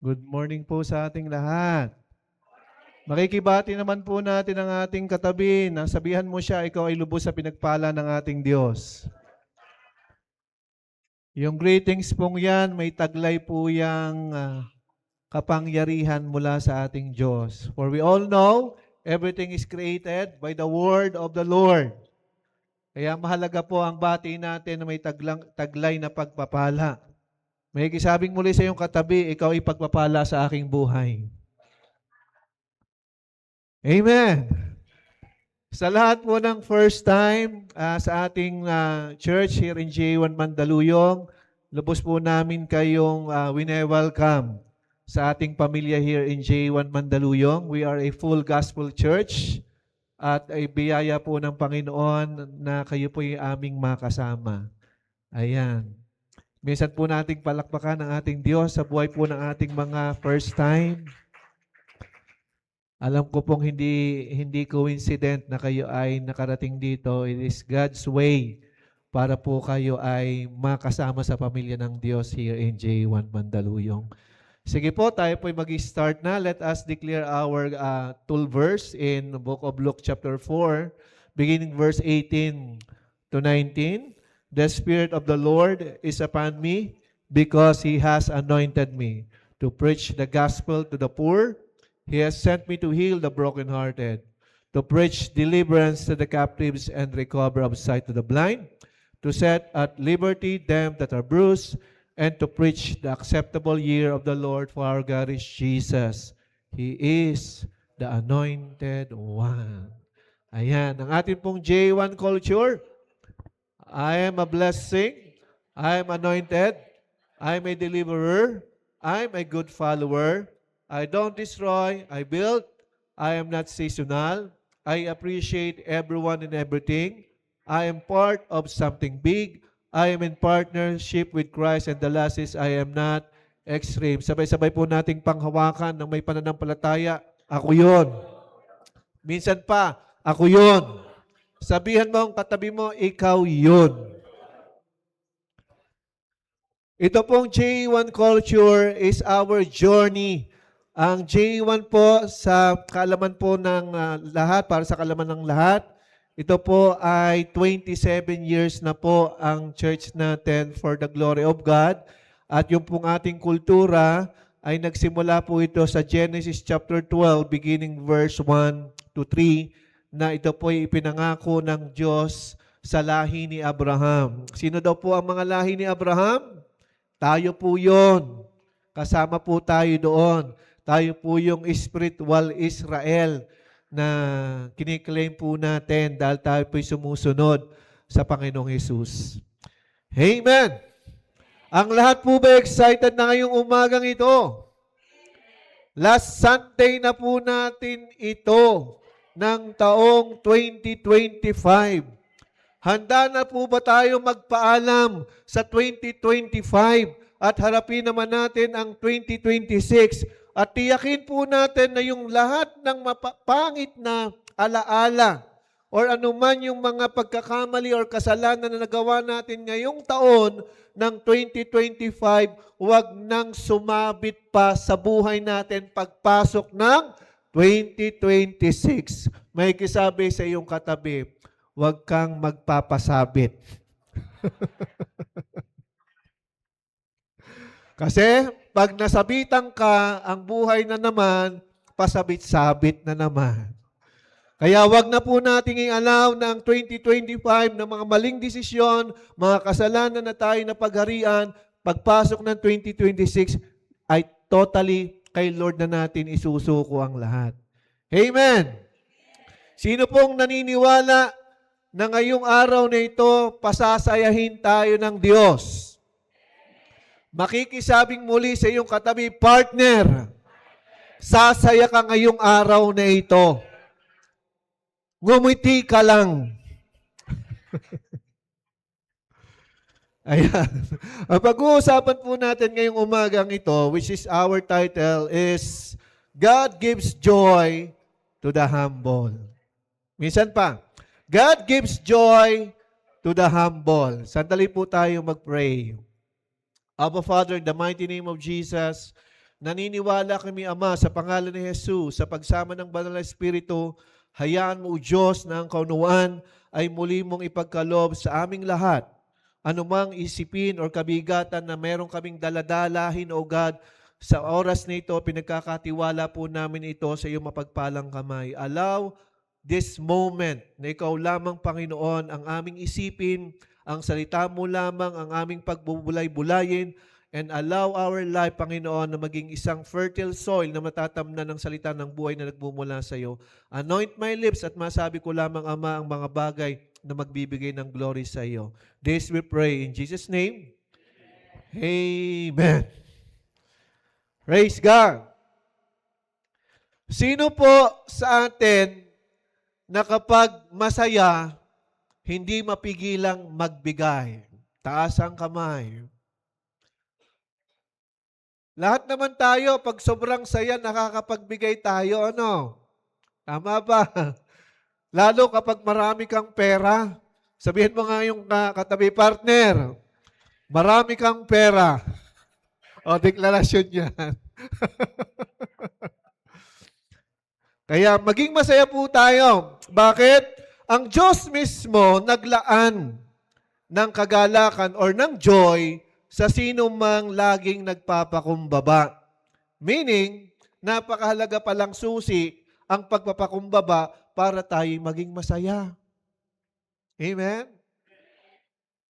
Good morning po sa ating lahat. Makikibati naman po natin ang ating katabi na sabihan mo siya, ikaw ay lubos sa pinagpala ng ating Diyos. Yung greetings pong yan, may taglay po yang kapangyarihan mula sa ating Diyos. For we all know, everything is created by the word of the Lord. Kaya mahalaga po ang bati natin na may taglay na pagpapala. May kisabing muli sa iyong katabi, ikaw ay pagpapala sa aking buhay. Amen. Sa lahat po ng first time sa ating church here in J1 Mandaluyong, lubos po namin kayong wine-welcome sa ating pamilya here in J1 Mandaluyong. We are a full gospel church at ay biyaya po ng Panginoon na kayo po ay aming makasama. Ayan. Minsan po nating palakpakan ang ating Diyos sa buhay po ng ating mga first time. Alam ko pong hindi coincident na kayo ay nakarating dito. It is God's way para po kayo ay makasama sa pamilya ng Diyos here in J1 Mandaluyong. Sige po, tayo po mag-start na. Let us declare our tool verse in the book of Luke chapter 4, beginning verse 18 to 19. The Spirit of the Lord is upon me because He has anointed me to preach the gospel to the poor. He has sent me to heal the brokenhearted, to preach deliverance to the captives and recover of sight to the blind, to set at liberty them that are bruised, and to preach the acceptable year of the Lord, for our God is Jesus. He is the Anointed One. Ayan, ang ating pong J1 culture, I am a blessing, I am anointed, I am a deliverer, I am a good follower, I don't destroy, I build. I am not seasonal. I appreciate everyone and everything. I am part of something big. I am in partnership with Christ, and the last is I am not extreme. Sabay-sabay po nating panghawakan ng may pananampalataya. Ako yun. Minsan pa, ako yun. Sabihan mo ang katabi mo, ikaw yun. Ito pong J1 culture is our journey. Ang J1 po sa kaalaman po ng lahat, para sa kaalaman ng lahat, ito po ay 27 years na po ang church natin for the glory of God. At yung pong ating kultura ay nagsimula po ito sa Genesis chapter 12, beginning verse 1 to 3, na ito po ay ipinangako ng Diyos sa lahi ni Abraham. Sino daw po ang mga lahi ni Abraham? Tayo po yun. Kasama po tayo doon. Tayo po yung spiritual Israel na kiniklaim po natin dahil tayo po'y sumusunod sa Panginoong Hesus. Amen! Ang lahat po ba excited na ngayong umagang ito? Last Sunday na po natin ito ng taong 2025. Handa na po ba tayo magpaalam sa 2025 at harapin naman natin ang 2026 at tiyakin po natin na yung lahat ng mapangit na alaala or anuman yung mga pagkakamali or kasalanan na nagawa natin ngayong taon ng 2025, huwag nang sumabit pa sa buhay natin pagpasok ng 2026. May kisabi sa iyong katabi, huwag kang magpapasabit. Kasi pag nasabitan ka, ang buhay na naman, pasabit-sabit na naman. Kaya wag na po nating i-allow na ang 2025 na mga maling desisyon, mga kasalanan na tayo na pagharian, pagpasok ng 2026 ay totally kay Lord na natin isusuko ang lahat. Amen! Sino pong naniniwala na ngayong araw na ito, pasasayahin tayo ng Diyos? Makikisabing muli sa iyong katabi, partner, sasaya ka ngayong araw na ito. Ngumiti ka lang. Ayan. Ang pag-uusapan po natin ngayong umagang ito, which is our title, is God gives joy to the humble. Minsan pa, God gives joy to the humble. Sandali po tayo mag-pray. Abba Father, in the mighty name of Jesus, naniniwala kami, Ama, sa pangalan ni Jesus, sa pagsama ng Banal na Espiritu, hayaan mo, O Diyos, na ang kaunawaan ay muli mong ipagkaloob sa aming lahat. Anumang isipin o kabigatan na meron kaming daladalahin, O God, sa oras na ito, pinagkakatiwala po namin ito sa iyong mapagpalang kamay. Allow this moment na ikaw lamang, Panginoon, ang aming isipin, ang salita mo lamang, ang aming pagbubulay-bulayin, and allow our life, Panginoon, na maging isang fertile soil na matatamnan ng salita ng buhay na nagmumula sa iyo. Anoint my lips at masabi ko lamang, Ama, ang mga bagay na magbibigay ng glory sa iyo. This we pray in Jesus' name. Amen. Praise God. Sino po sa atin na kapag masaya, hindi mapigilang magbigay? Taas ang kamay. Lahat naman tayo, pag sobrang saya, nakakapagbigay tayo, ano? Tama ba? Lalo kapag marami kang pera. Sabihin mo nga yung katabi partner, marami kang pera. O, deklarasyon yan. Kaya maging masaya po tayo. Bakit? Ang Diyos mismo naglaan ng kagalakan or ng joy sa sino mang laging nagpapakumbaba. Meaning, napakahalaga palang susi ang pagpapakumbaba para tayo maging masaya. Amen?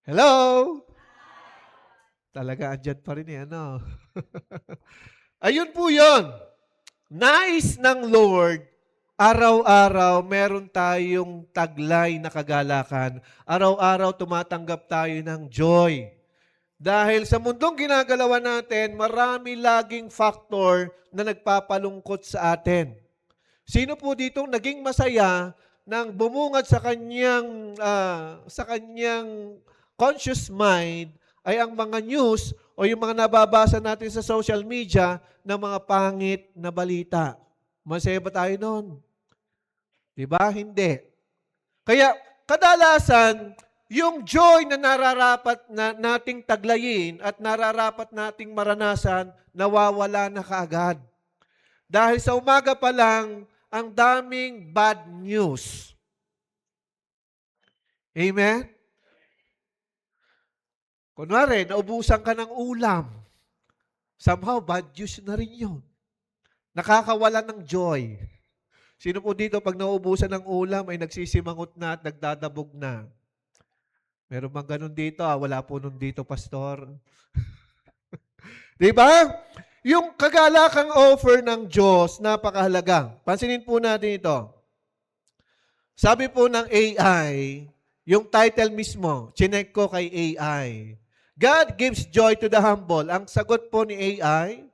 Hello? Talaga andyan pa rin ano. Ayun po yun. Nais ng Lord, araw-araw meron tayong taglay na kagalakan. Araw-araw tumatanggap tayo ng joy. Dahil sa mundong ginagalawan natin, marami laging factor na nagpapalungkot sa atin. Sino po ditong naging masaya nang bumungad sa kanyang conscious mind ay ang mga news o yung mga nababasa natin sa social media ng mga pangit na balita? Masaya ba tayo noon? Diba? Hindi. Kaya kadalasan, yung joy na nararapat nating taglayin at nararapat nating maranasan, nawawala na kaagad. Dahil sa umaga pa lang, ang daming bad news. Amen? Kunwari, naubusan ka ng ulam. Somehow, bad news na rin yun. Nakakawala ng joy. Sino po dito, pag naubusan ng ulam, ay nagsisimangot na at nagdadabog na? Meron bang ganun dito? Wala po nun dito, pastor. Diba? Yung kagalakang offer ng Diyos, napakahalaga. Pansinin po natin ito. Sabi po ng AI, yung title mismo, chinek ko kay AI. God gives joy to the humble. Ang sagot po ni AI,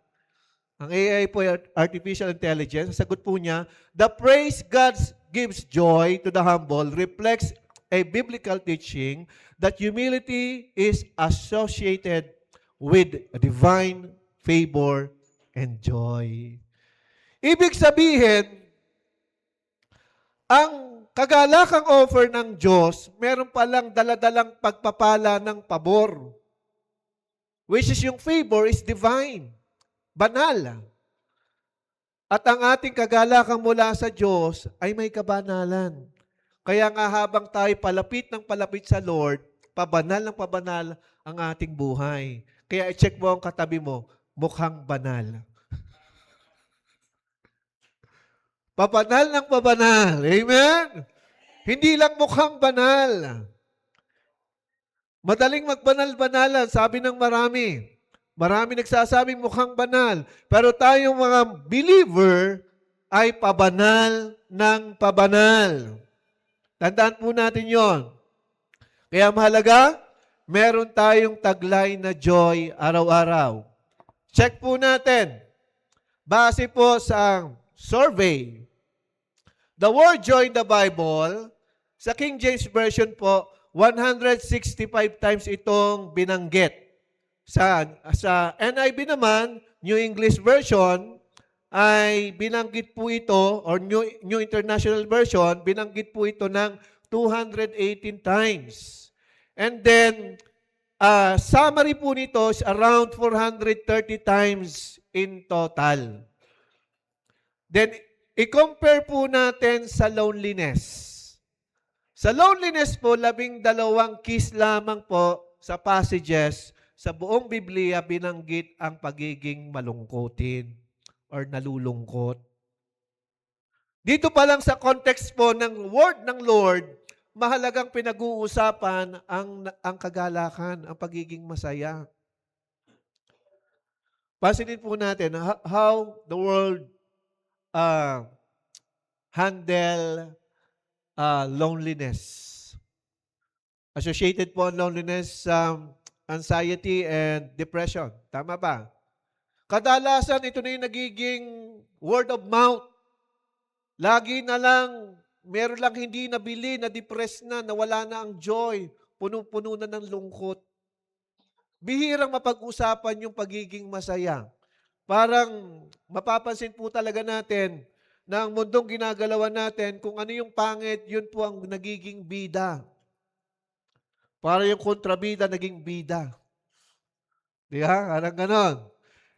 ang AI po ay artificial intelligence, ang sagot po niya, the praise God gives joy to the humble reflects a biblical teaching that humility is associated with divine favor and joy. Ibig sabihin, ang kagalakang offer ng Diyos, meron palang daladalang pagpapala ng pabor. Which is yung favor is divine. Banal. At ang ating kagalakang mula sa Diyos ay may kabanalan. Kaya nga habang tayo palapit ng palapit sa Lord, pabanal ng pabanal ang ating buhay. Kaya i-check mo ang katabi mo, mukhang banal. Pabanal ng pabanal. Amen? Hindi lang mukhang banal. Madaling magbanal-banalan, sabi ng marami. Marami nagsasabing mukhang banal. Pero tayong mga believer ay pabanal ng pabanal. Tandaan po natin yon. Kaya mahalaga, meron tayong taglay na joy araw-araw. Check po natin. Base po sa survey. The word joy in the Bible, sa King James Version po, 165 times itong binanggit. Sa NIV naman, New English Version, ay binanggit po ito, or New International Version, binanggit po ito ng 218 times. And then, summary po nito is around 430 times in total. Then, i-compare po natin sa loneliness. Sa loneliness po, 12 keys lamang po sa passages sa buong Biblia binanggit ang pagiging malungkotin or nalulungkot. Dito pa lang sa context po ng word ng Lord, mahalagang pinag-uusapan ang kagalakan, ang pagiging masaya. Pansinin po natin how the world handle loneliness. Associated po ang loneliness, anxiety and depression. Tama ba? Kadalasan ito na yung nagiging word of mouth. Lagi na lang, meron lang hindi nabili, na-depress na, nawala na ang joy, puno-puno na ng lungkot. Bihirang mapag-usapan yung pagiging masaya. Parang mapapansin po talaga natin na ang mundong ginagalawan natin, kung ano yung pangit, yun po ang nagiging bida. Para yung kontrabida, naging bida. Di ba? Parang ganon.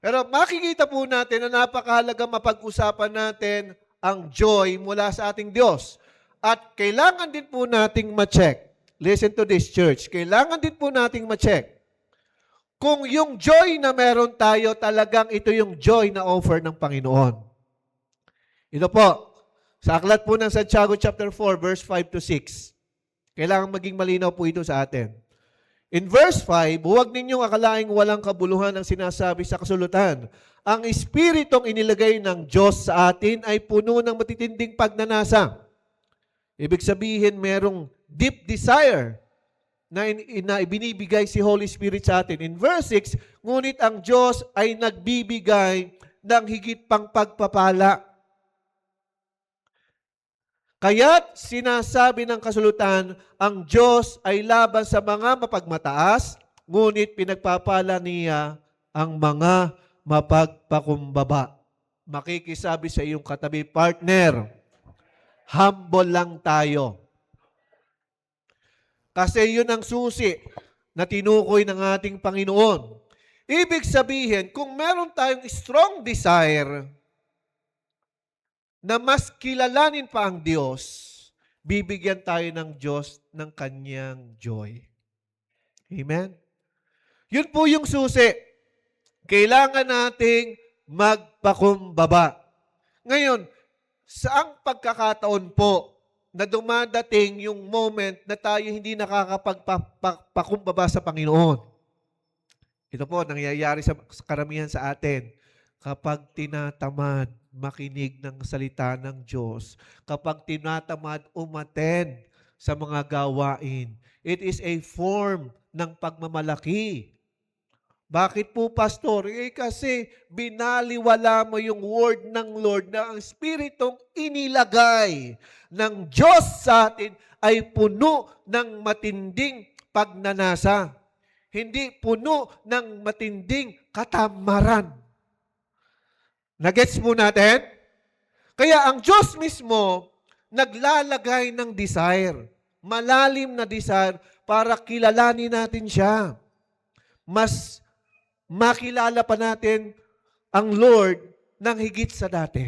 Pero makikita po natin na napakahalaga mapag-usapan natin ang joy mula sa ating Diyos. At kailangan din po nating ma-check. Listen to this, church. Kailangan din po nating ma-check kung yung joy na meron tayo, talagang ito yung joy na offer ng Panginoon. Ito po, sa aklat po ng Santiago chapter 4, verse 5 to 6. Kailangan maging malinaw po ito sa atin. In verse 5, huwag ninyong akalaing walang kabuluhan ang sinasabi sa kasulatan. Ang Espiritong inilagay ng Diyos sa atin ay puno ng matitinding pagnanasa. Ibig sabihin, merong deep desire na ibinibigay si Holy Spirit sa atin. In verse 6, ngunit ang Diyos ay nagbibigay ng higit pang pagpapala. Kaya't sinasabi ng kasulatan, ang Diyos ay laban sa mga mapagmataas, ngunit pinagpapala niya ang mga mapagpakumbaba. Makikisabi sa iyong katabi, partner, humble lang tayo. Kasi yun ang susi na tinukoy ng ating Panginoon. Ibig sabihin, kung meron tayong strong desire na mas kilalanin pa ang Diyos, bibigyan tayo ng Diyos ng kanyang joy. Amen? Yun po yung susi. Kailangan nating magpakumbaba. Ngayon, saang pagkakataon po na dumadating yung moment na tayo hindi nakakapagpakumbaba sa Panginoon? Ito po, nangyayari sa karamihan sa atin. Kapag tinatamad makinig ng salita ng Diyos, kapag tinatamad umattend sa mga gawain, it is a form ng pagmamalaki. Bakit po, Pastor? Kasi binaliwala mo yung word ng Lord na ang Espiritong inilagay ng Diyos sa atin ay puno ng matinding pagnanasa. Hindi puno ng matinding katamaran. Nagets po natin? Kaya ang Diyos mismo naglalagay ng desire, malalim na desire para kilalanin natin siya. Mas makilala pa natin ang Lord ng higit sa dati.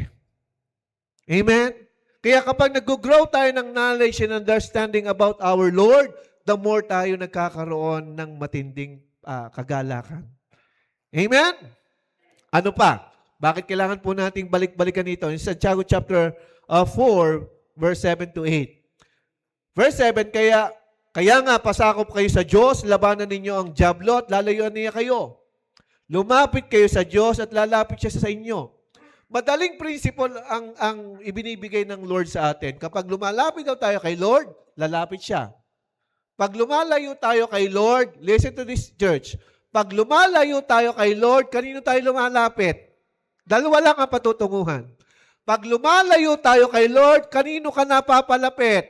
Amen? Kaya kapag nag-grow tayo ng knowledge and understanding about our Lord, the more tayo nagkakaroon ng matinding kagalakan. Amen? Ano pa? Bakit kailangan po nating balik-balikan ito? In Santiago chapter 4, verse 7 to 8. Verse 7, kaya nga pasakop kayo sa Diyos, labanan ninyo ang dyablo at lalayuan niya kayo. Lumapit kayo sa Diyos at lalapit siya sa inyo. Madaling principle ang ibinibigay ng Lord sa atin. Kapag lumalapit daw tayo kay Lord, lalapit siya. Pag lumalayo tayo kay Lord, listen to this, church. Pag lumalayo tayo kay Lord, kanino tayo lumalapit? Dalawa lang ang patutunguhan. Pag lumalayo tayo kay Lord, kanino ka napapalapit?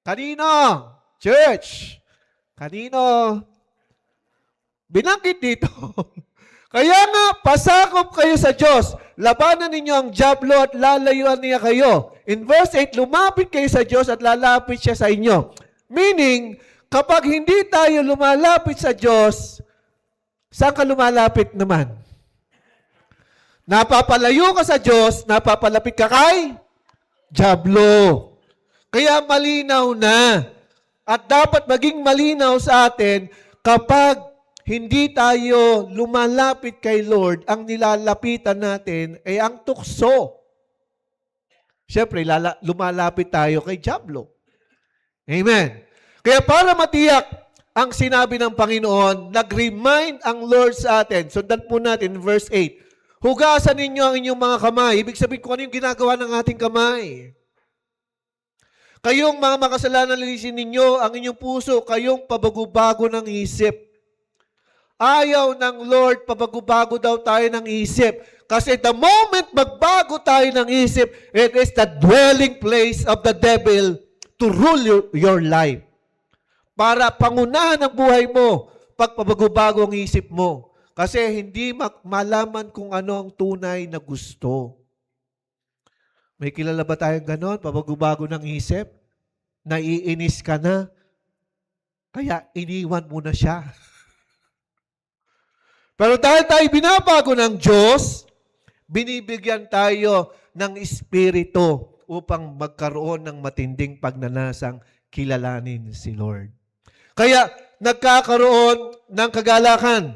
Kanino? Church. Kanino? Binanggit dito. Kaya nga, pasakop kayo sa Diyos. Labanan ninyo ang dyablo at lalayuan niya kayo. In verse 8, lumapit kayo sa Diyos at lalapit siya sa inyo. Meaning, kapag hindi tayo lumalapit sa Diyos, saan ka lumalapit naman? Napapalayo ka sa Diyos, napapalapit ka kay Diablo. Kaya malinaw na. At dapat maging malinaw sa atin kapag hindi tayo lumalapit kay Lord, ang nilalapitan natin ay ang tukso. Siyempre, lumalapit tayo kay Diablo. Amen. Kaya para matiyak ang sinabi ng Panginoon, nag-remind ang Lord sa atin. Sundan po natin, verse 8. Hugasan ninyo ang inyong mga kamay. Ibig sabihin kung ano yung ginagawa ng ating kamay. Kayong mga makasalanan, linisin ninyo ang inyong puso, kayong pabago-bago ng isip. Ayaw ng Lord, pabago-bago daw tayo ng isip. Kasi the moment magbago tayo ng isip, it is the dwelling place of the devil to rule your life. Para pangunahan ang buhay mo, pagpabago-bago ang isip mo. Kasi hindi malaman kung ano ang tunay na gusto. May kilala ba tayong ganon? Pabago-bago ng isip? Naiinis ka na? Kaya iniwan mo na siya. Pero dahil tayo binabago ng Diyos, binibigyan tayo ng Espiritu upang magkaroon ng matinding pagnanasang kilalanin si Lord. Kaya nagkakaroon ng kagalakan.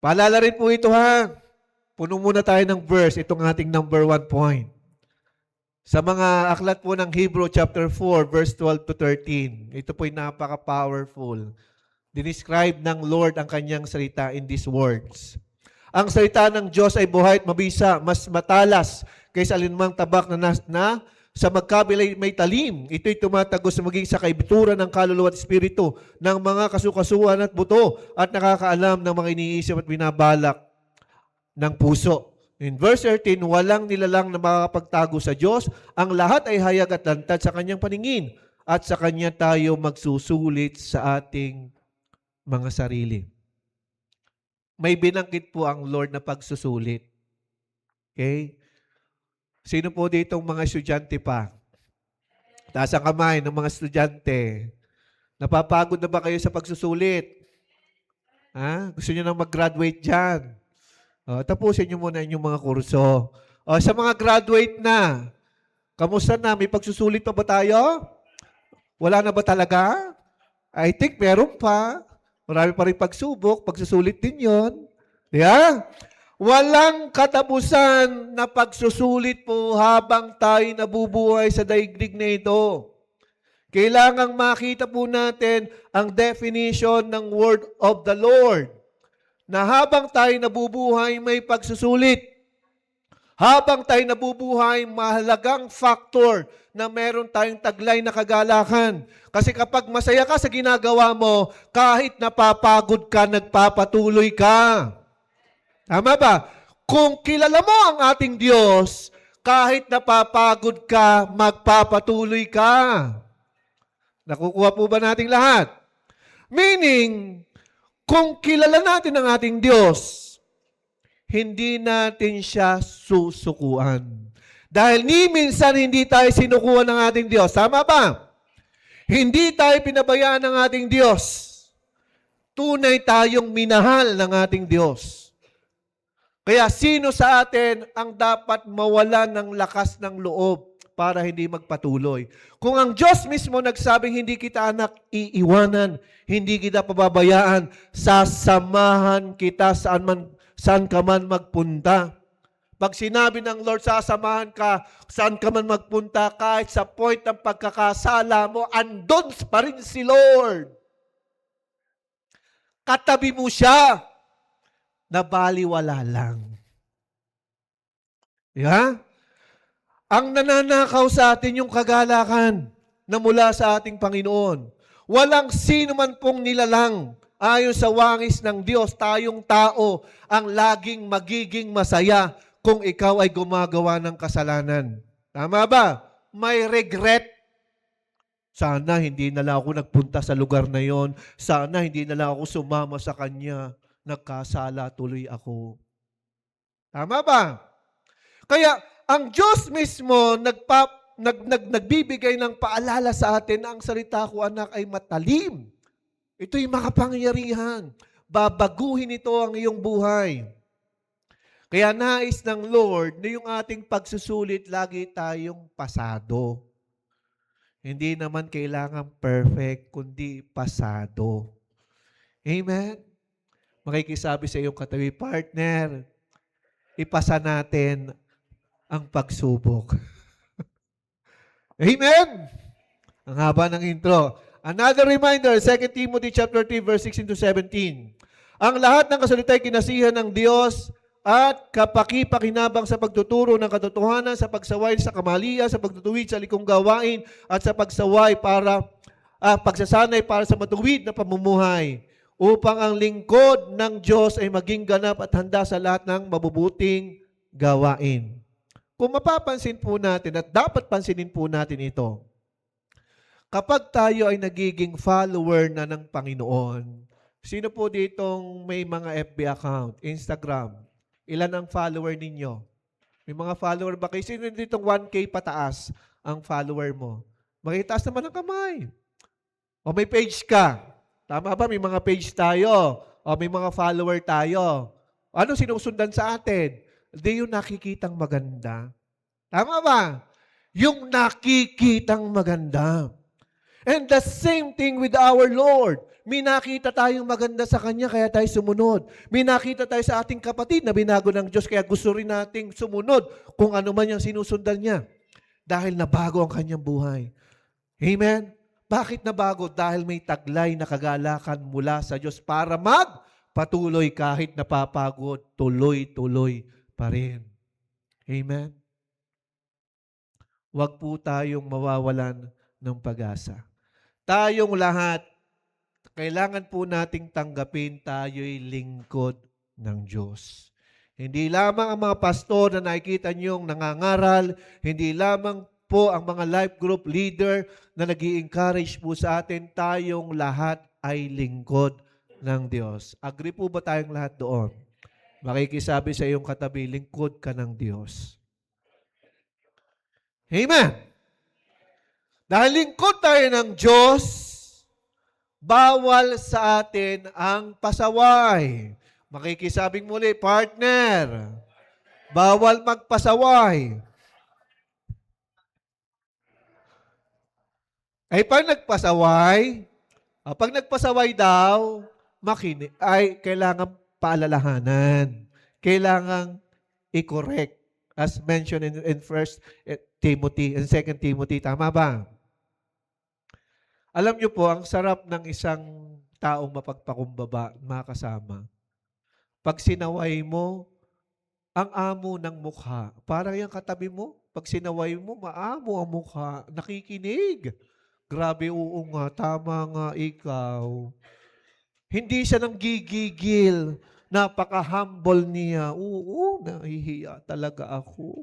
Paalala rin po ito ha. Puno muna tayo ng verse, itong ating number 1 point. Sa mga aklat po ng Hebrew chapter 4, verse 12 to 13. Ito po'y napaka-powerful. Dinescribe ng Lord ang kanyang salita in these words. Ang salita ng Diyos ay buhay at mabisa, mas matalas kaysa alinmang tabak na sa magkabilay may talim. Ito'y tumatagos maging sa kaibituran ng kaluluwa at espiritu ng mga kasukasuan at buto at nakakaalam ng mga iniisip at binabalak ng puso. In verse 13, walang nilalang na makakapagtago sa Diyos. Ang lahat ay hayag at lantad sa kanyang paningin at sa kanya tayo magsusulit sa ating mga sarili. May binanggit po ang Lord na pagsusulit. Okay? Sino po ditong mga estudyante pa? Taas ang kamay ng mga estudyante. Napapagod na ba kayo sa pagsusulit? Ha? Gusto niyo nang mag-graduate dyan? Tapusin niyo muna inyong mga kurso. Sa mga graduate na, kamusta na? May pagsusulit pa ba tayo? Wala na ba talaga? I think meron pa. Marami pa rin pagsubok. Pagsusulit din yun. Yeah? Walang katapusan na pagsusulit po habang tayo nabubuhay sa daigdig na ito. Kailangang makita po natin ang definition ng word of the Lord. Na habang tayo nabubuhay, may pagsusulit. Habang tayo nabubuhay, mahalagang factor na meron tayong taglay na kagalakan. Kasi kapag masaya ka sa ginagawa mo, kahit napapagod ka, nagpapatuloy ka. Tama ba? Kung kilala mo ang ating Diyos, kahit napapagod ka, magpapatuloy ka. Nakukuha po ba nating lahat? Meaning, kung kilala natin ang ating Diyos, hindi natin siya susukuan. Dahil ni minsan hindi tayo sinukuan ng ating Diyos. Tama ba? Hindi tayo pinabayaan ng ating Diyos. Tunay tayong minahal ng ating Diyos. Kaya sino sa atin ang dapat mawalan ng lakas ng loob para hindi magpatuloy? Kung ang Diyos mismo nagsabing hindi kita anak iiwanan, hindi kita pababayaan, sasamahan kita saan ka man magpunta. Pag sinabi ng Lord, sasamahan ka, saan ka man magpunta, kahit sa point ng pagkakasala mo, andun pa rin si Lord. Katabi mo siya. Nabaliwala lang. Yeah? Ang nananakaw sa atin yung kagalakan na mula sa ating Panginoon. Walang sino man pong nilalang ayon sa wangis ng Diyos, tayong tao, ang laging magiging masaya kung ikaw ay gumagawa ng kasalanan. Tama ba? May regret. Sana hindi na lang ako nagpunta sa lugar na yon. Sana hindi na lang ako sumama sa kanya. Nagkasala tuloy ako. Tama ba? Kaya ang Diyos mismo nagbibigay ng paalala sa atin, ang salita ko anak ay matalim. Ito'y makapangyarihan. Babaguhin ito ang iyong buhay. Kaya nais ng Lord na yung ating pagsusulit lagi tayong pasado. Hindi naman kailangan perfect, kundi pasado. Amen? Makikisabi sa iyong katabi, partner, ipasa natin ang pagsubok. Amen? Ang haba ng intro. Another reminder, 2 Timothy chapter 3, verse 16 to 17. Ang lahat ng kasalita ay kinasihan ng Diyos at kapaki-pakinabang sa pagtuturo ng katotohanan, sa pagsaway sa kamalian, sa pagtutuwid sa likong gawain, at sa pagsaway para pagsasanay para sa matuwid na pamumuhay, upang ang lingkod ng Diyos ay maging ganap at handa sa lahat ng mabubuting gawain. Kung mapapansin po natin at dapat pansinin po natin ito, kapag tayo ay nagiging follower na ng Panginoon, sino po ditong may mga FB account, Instagram? Ilan ang follower ninyo? May mga follower ba kayo? Sino ditong 1K pataas ang follower mo? Makitaas naman ang kamay. O may page ka. Tama ba? May mga page tayo. O may mga follower tayo. Ano sinusundan sa atin? Hindi yung nakikitang maganda. Tama ba? Yung nakikitang maganda. And the same thing with our Lord. May nakita tayong maganda sa Kanya, kaya tayo sumunod. May nakita tayo sa ating kapatid na binago ng Diyos, kaya gusto rin nating sumunod kung ano man yung sinusundan niya. Dahil nabago ang kanyang buhay. Amen? Bakit nabago? Dahil may taglay na kagalakan mula sa Diyos para magpatuloy kahit napapagod, tuloy-tuloy pa rin. Amen? Huwag po tayong mawawalan ng pag-asa. Tayong lahat, kailangan po nating tanggapin tayo'y lingkod ng Diyos. Hindi lamang ang mga pastor na nakikita niyong nangangaral, hindi lamang po ang mga life group leader na nag-i-encourage po sa atin, tayong lahat ay lingkod ng Diyos. Agree po ba tayong lahat doon? Makikisabi sa iyong katabi, lingkod ka ng Diyos. Amen! Dahil lingkod tayo ng Diyos, bawal sa atin ang pasaway. Makikisabing muli, partner, bawal magpasaway. Ay pag nagpasaway daw, kailangan paalalahanan. Kailangan i-correct. As mentioned in 1 Timothy and 2 Timothy, tama ba? Alam niyo po, ang sarap ng isang taong mapagpakumbaba, mga kasama. Pag sinaway mo, ang amo ng mukha, parang yung katabi mo, pag sinaway mo, maamo ang mukha, nakikinig. Grabe, oo nga, tama nga ikaw. Hindi siya nang gigigil, napaka-humble niya. Oo, nahihiya talaga ako.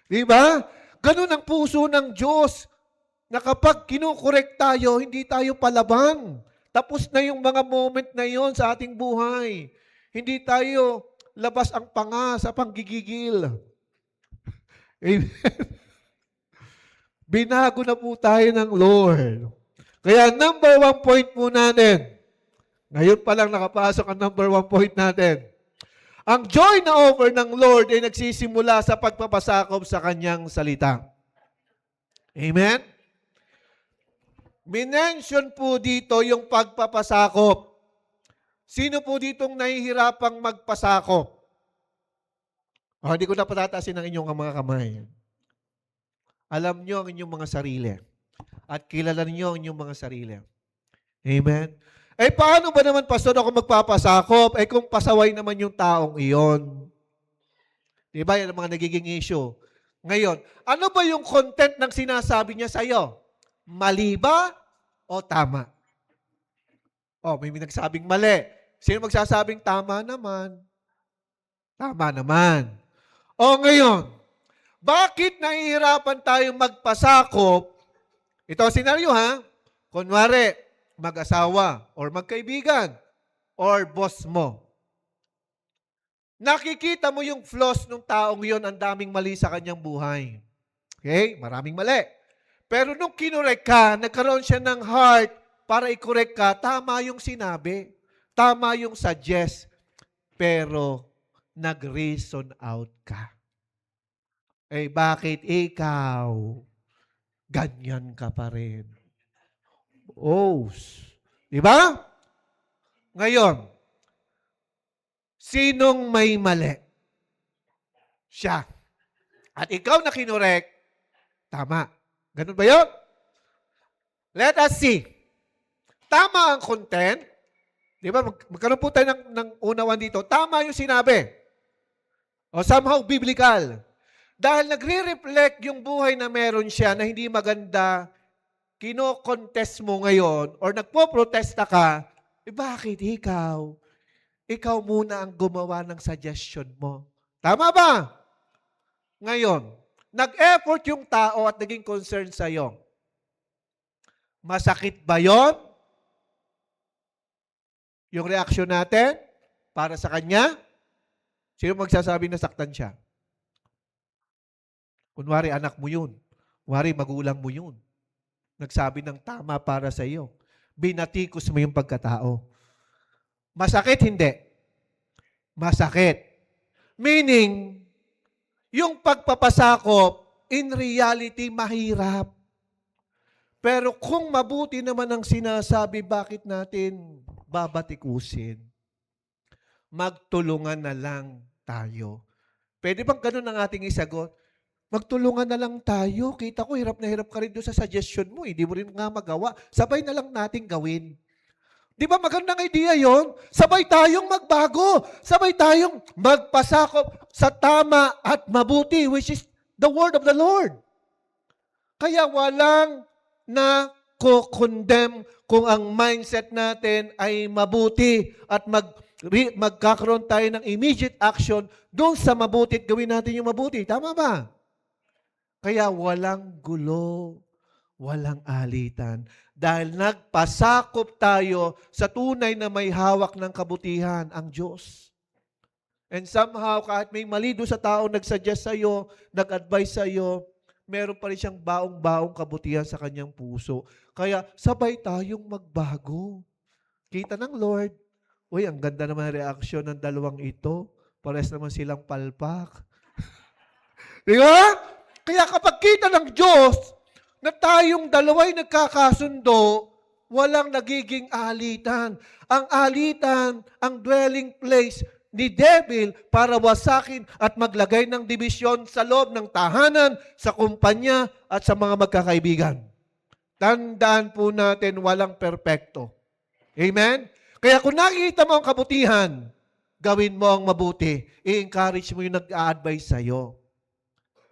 Di ba? Ganun ang puso ng Diyos na kapag kinukorek tayo, hindi tayo palaban. Tapos na yung mga moment na yon sa ating buhay. Hindi tayo labas ang panga sa panggigigil. Amen. Binago na po tayo ng Lord. Kaya number 1 point po natin. Ngayon pa lang nakapasok ang number 1 point natin. Ang joy na offer ng Lord ay nagsisimula sa pagpapasakop sa Kanyang salita. Amen? Minention po dito yung pagpapasakop. Sino po ditong nahihirapang magpasakop? Hindi ko na patatasin ang inyong mga kamay. Alam nyo ang inyong mga sarili. At kilala niyo ang inyong mga sarili. Amen? Paano ba naman, pastor, ako magpapasakop? Kung pasaway naman yung taong iyon. Diba? Yan ang mga nagiging issue. Ngayon, ano ba yung content ng sinasabi niya sa'yo? Mali ba o tama? May nagsabing mali. Sino magsasabing tama naman? Tama naman. Ngayon, bakit nahihirapan tayong magpasakop? Ito ang senaryo, ha? Kunwari, mag-asawa or magkaibigan or boss mo. Nakikita mo yung flaws ng taong yon, ang daming mali sa kanyang buhay. Okay? Maraming mali. Pero nung kinorek ka, nagkaroon siya ng heart para i-correct ka, tama yung sinabi. Tama yung suggest. Pero nag-reason out ka. Eh, bakit ikaw ganyan ka pa rin? Oh, di ba? Ngayon, sinong may mali? Siya. At ikaw na kinorek, tama. Ganun ba yun? Let us see. Tama ang content. Di ba? Magkaroon po tayo ng unawan dito. Tama yung sinabi. O somehow biblical. Dahil nagre-reflect yung buhay na meron siya na hindi maganda, kino-contest mo ngayon or nagpo-protesta ka, bakit ikaw? Ikaw muna ang gumawa ng suggestion mo. Tama ba? Ngayon, nag-effort yung tao at naging concern sa'yo. Masakit ba yon? Yung reaksyon natin para sa kanya? Sino magsasabi na saktan siya? Kunwari, anak mo yun. Kunwari, magulang mo yun. Nagsabi ng tama para sa iyo. Binatikos mo yung pagkatao. Masakit, hindi. Masakit. Meaning, yung pagpapasakop, in reality, mahirap. Pero kung mabuti naman ang sinasabi, bakit natin babatikusin? Magtulungan na lang tayo. Pwede bang ganun ang ating isagot? Magtulungan na lang tayo. Kita ko, hirap na hirap ka rin doon sa suggestion mo. Hindi mo rin nga magawa. Sabay na lang natin gawin. Di ba magandang idea yon? Sabay tayong magbago. Sabay tayong magpasakop sa tama at mabuti, which is the word of the Lord. Kaya walang na-condemn kung ang mindset natin ay mabuti at magkakaroon tayo ng immediate action doon sa mabuti at gawin natin yung mabuti. Tama ba? Kaya walang gulo, walang alitan. Dahil nagpasakop tayo sa tunay na may hawak ng kabutihan, ang Diyos. And somehow, kahit may mali doon sa tao nagsuggest sa'yo, nag-advise sa'yo, meron pa rin siyang baong-baong kabutihan sa kanyang puso. Kaya sabay tayong magbago. Kita ng Lord, uy, ang ganda naman ang reaksyon ng dalawang ito. Pares naman silang palpak. Di ba? Kaya kapag kita ng Diyos na tayong dalawa'y nagkakasundo, walang nagiging alitan. Ang alitan, ang dwelling place ni devil para wasakin at maglagay ng dibisyon sa loob ng tahanan, sa kumpanya at sa mga magkakaibigan. Tandaan po natin, walang perpekto. Amen? Kaya kung nakikita mo ang kabutihan, gawin mo ang mabuti. I-encourage mo yung nag-a-advise sa'yo.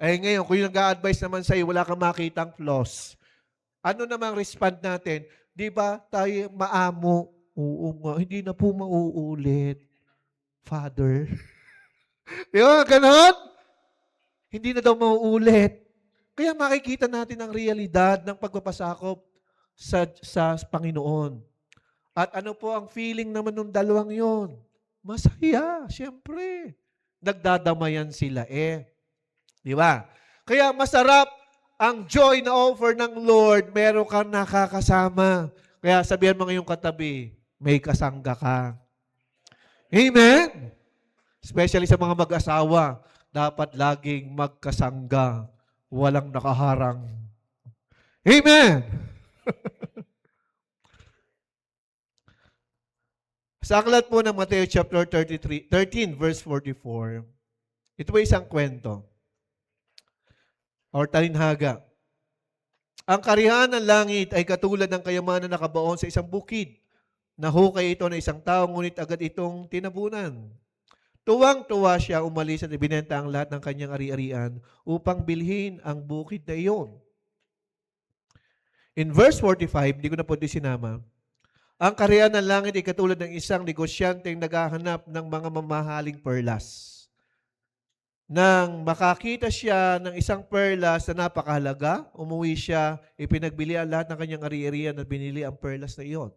Eh ngayon, kung yung nag-a-advise naman sa'yo, wala kang makitang flaws. Ano namang respond natin? Di ba tayo maamo? Oo nga, hindi na po mauulit. Father. Di ba, ganon? Hindi na daw mauulit. Kaya makikita natin ang realidad ng pagpapasakop sa Panginoon. At ano po ang feeling naman ng dalawang yon? Masaya, siyempre. Nagdadamayan sila Di ba? Kaya masarap ang joy na offer ng Lord, meron kang nakakasama. Kaya sabihan mo ngayong katabi, may kasangga ka. Amen? Especially sa mga mag-asawa, dapat laging magkasangga, walang nakaharang. Amen? Sa aklat po ng Mateo chapter 13, verse 44, ito ay isang kwento or talinhaga. Ang karihaan ng langit ay katulad ng kayamanan na nakabaon sa isang bukid. Nahukay ito ng isang tao, ngunit agad itong tinabunan. Tuwang-tuwa siya umalis at ibinenta ang lahat ng kanyang ari-arian upang bilhin ang bukid na iyon. In verse 45, hindi ko na po sinama, ang karihaan ng langit ay katulad ng isang negosyanteng naghahanap ng mga mamahaling perlas. Nang makakita siya ng isang perlas na napakahalaga, umuwi siya, ipinagbili ang lahat ng kanyang ari-arian at binili ang perlas na iyon.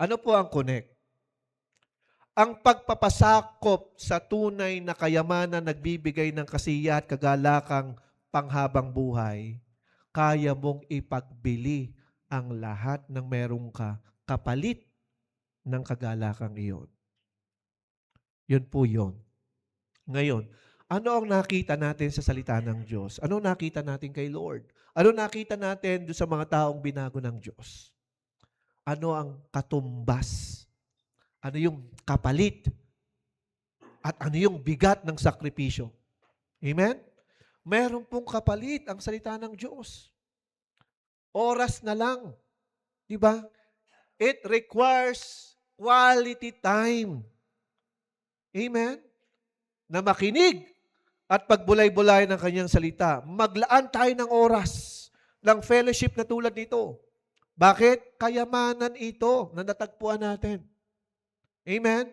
Ano po ang connect? Ang pagpapasakop sa tunay na kayamanan nagbibigay ng kasiya at kagalakang panghabang buhay, kaya mong ipagbili ang lahat ng meron ka kapalit ng kagalakang iyon. Yun po yun. Ngayon, ano ang nakita natin sa salita ng Diyos? Ano nakita natin kay Lord? Ano nakita natin doon sa mga taong binago ng Diyos? Ano ang katumbas? Ano yung kapalit? At ano yung bigat ng sakripisyo? Amen? Meron pong kapalit ang salita ng Diyos. Oras na lang. Di ba? It requires quality time. Amen? Na makinig at pagbulay-bulay ng kanyang salita. Maglaan tayo ng oras ng fellowship na tulad nito. Bakit? Kayamanan ito na natagpuan natin. Amen?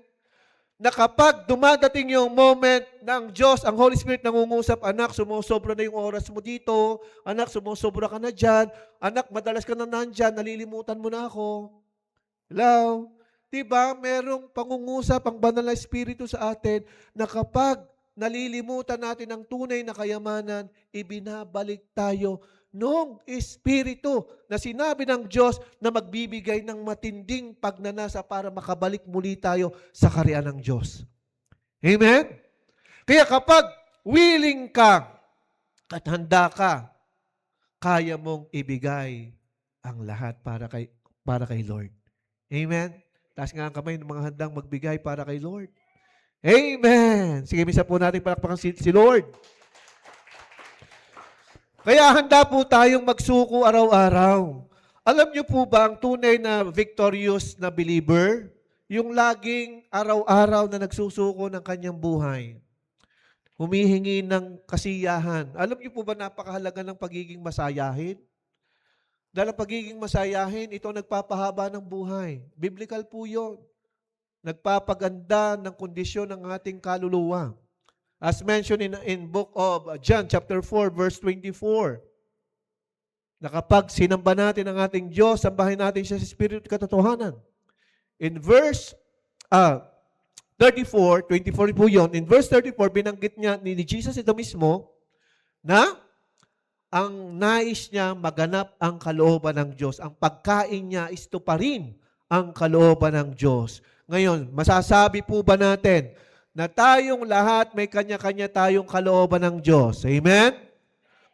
Na kapag dumadating yung moment ng Diyos, ang Holy Spirit nangungusap, anak, sumusobra na yung oras mo dito, anak, sumusobra ka na dyan, anak, madalas ka na nandyan, nalilimutan mo na ako. Hello? Diba, merong pangungusap ang banal na Espiritu sa atin na kapag nalilimutan natin ang tunay na kayamanan, ibinabalik tayo nung Espiritu na sinabi ng Diyos na magbibigay ng matinding pagnanasa para makabalik muli tayo sa kaharian ng Diyos. Amen? Kaya kapag willing ka at handa ka, kaya mong ibigay ang lahat para kay Lord. Amen? Taas nga ang kamay ng mga handang magbigay para kay Lord. Amen! Sige, misa po natin palakpakan si Lord. Kaya handa po tayong magsuko araw-araw. Alam niyo po ba ang tunay na victorious na believer? Yung laging araw-araw na nagsusuko ng kanyang buhay. Humihingi ng kasiyahan. Alam niyo po ba napakahalaga ng pagiging masayahin? Dahil ang pagiging masayahin, ito nagpapahaba ng buhay. Biblical po yun. Nagpapaganda ng kondisyon ng ating kaluluwa. As mentioned in book of John chapter 4 verse 24. Na kapag sinamba natin ang ating Diyos, sambahin natin siya sa Espiritu at katotohanan. In verse 24 po yun. In verse 34, binanggit niya ni Jesus ito mismo na ang nais niya maganap ang kalooban ng Diyos. Ang pagkain niya is to pa rin ang kalooban ng Diyos. Ngayon, masasabi po ba natin na tayong lahat may kanya-kanya tayong kalooban ng Diyos? Amen?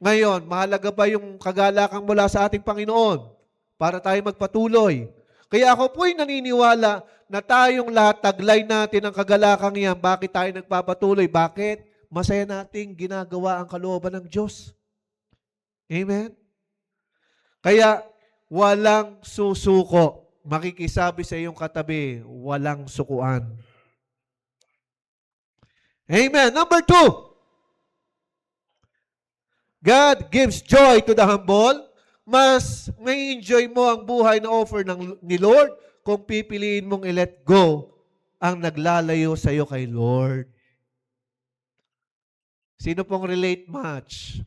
Ngayon, mahalaga ba yung kagalakan mula sa ating Panginoon para tayo magpatuloy? Kaya ako po'y naniniwala na tayong lahat taglay natin ang kagalakang yan. Bakit tayo nagpapatuloy? Bakit? Masaya nating ginagawa ang kalooban ng Diyos. Amen? Kaya, walang susuko. Makikisabi sa iyong katabi, walang sukuan. Amen. Number 2. God gives joy to the humble. Mas may enjoy mo ang buhay na offer ni Lord kung pipiliin mong i-let go ang naglalayo sa iyo kay Lord. Sino pong relate much?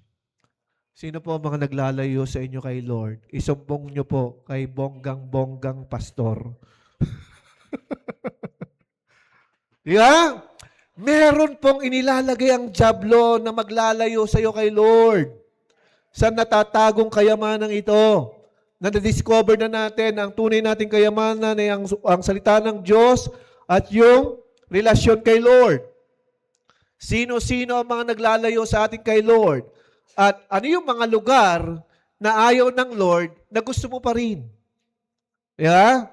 Sino po ang mga naglalayo sa inyo kay Lord? Isumbong nyo po kay bonggang-bonggang pastor. Di ba? Meron pong inilalagay ang dyablo na maglalayo sa iyo kay Lord. Sa natatagong kayamanang ito, na na-discover na natin ang tunay nating kayamanan ay ang salita ng Diyos at yung relasyon kay Lord. Sino-sino ang mga naglalayo sa ating kay Lord? At ano yung mga lugar na ayaw ng Lord na gusto mo pa rin? Yeah?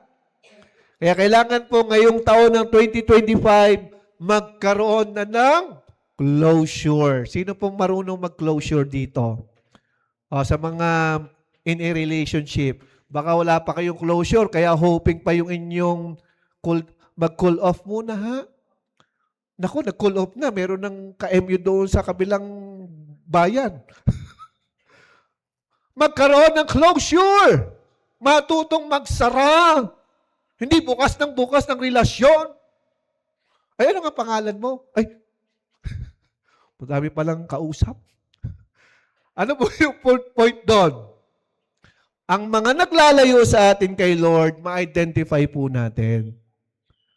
Kaya kailangan po ngayong taon ng 2025 magkaroon na ng closure. Sino pong marunong mag-closure dito? Sa mga in a relationship, baka wala pa kayong closure, kaya hoping pa yung inyong mag-cool off muna, ha? Naku, nag-cool off na. Meron ng ka-MU doon sa kabilang bayan. Magkaroon ng closure. Matutong magsara. Hindi bukas ng relasyon. Ay, ano nga pangalan mo? Ay, madami palang kausap. Ano po yung point doon? Ang mga naglalayo sa atin kay Lord, ma-identify po natin.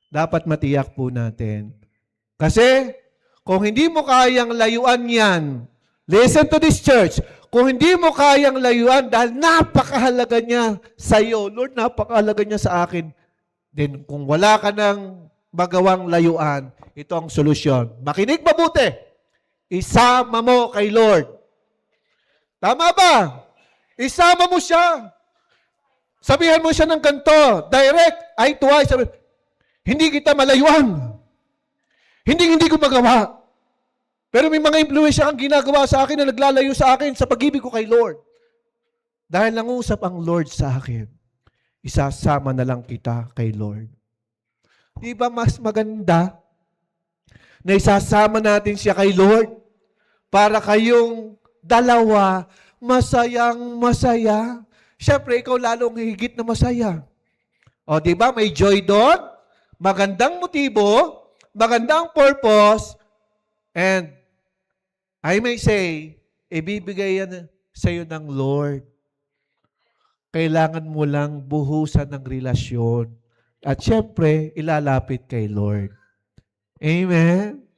Dapat matiyak po natin. Kasi, kung hindi mo kayang layuan yan, listen to this church, kung hindi mo kayang layuan dahil napakahalaga niya sa iyo, Lord, napakahalaga niya sa akin, then kung wala ka ng magawang layuan. Ito ang solusyon. Makinig mabuti. Isama mo kay Lord. Tama ba? Isama mo siya. Sabihan mo siya ng ganito, direct, eye to eye. Hindi kita malayuan. Hindi ko magawa. Pero may mga impluensya kang ginagawa sa akin na naglalayo sa akin sa pag-ibig ko kay Lord. Dahil nangusap ang Lord sa akin, isasama na lang kita kay Lord. Di ba mas maganda na isasama natin siya kay Lord para kayong dalawa masayang masaya? Siyempre, ikaw lalong higit na masaya. O, di ba? May joy doon, magandang motibo, magandang purpose, and I may say, ibibigay yan sa iyo ng Lord. Kailangan mo lang buhusan ng relasyon. At siyempre, ilalapit kay Lord. Amen?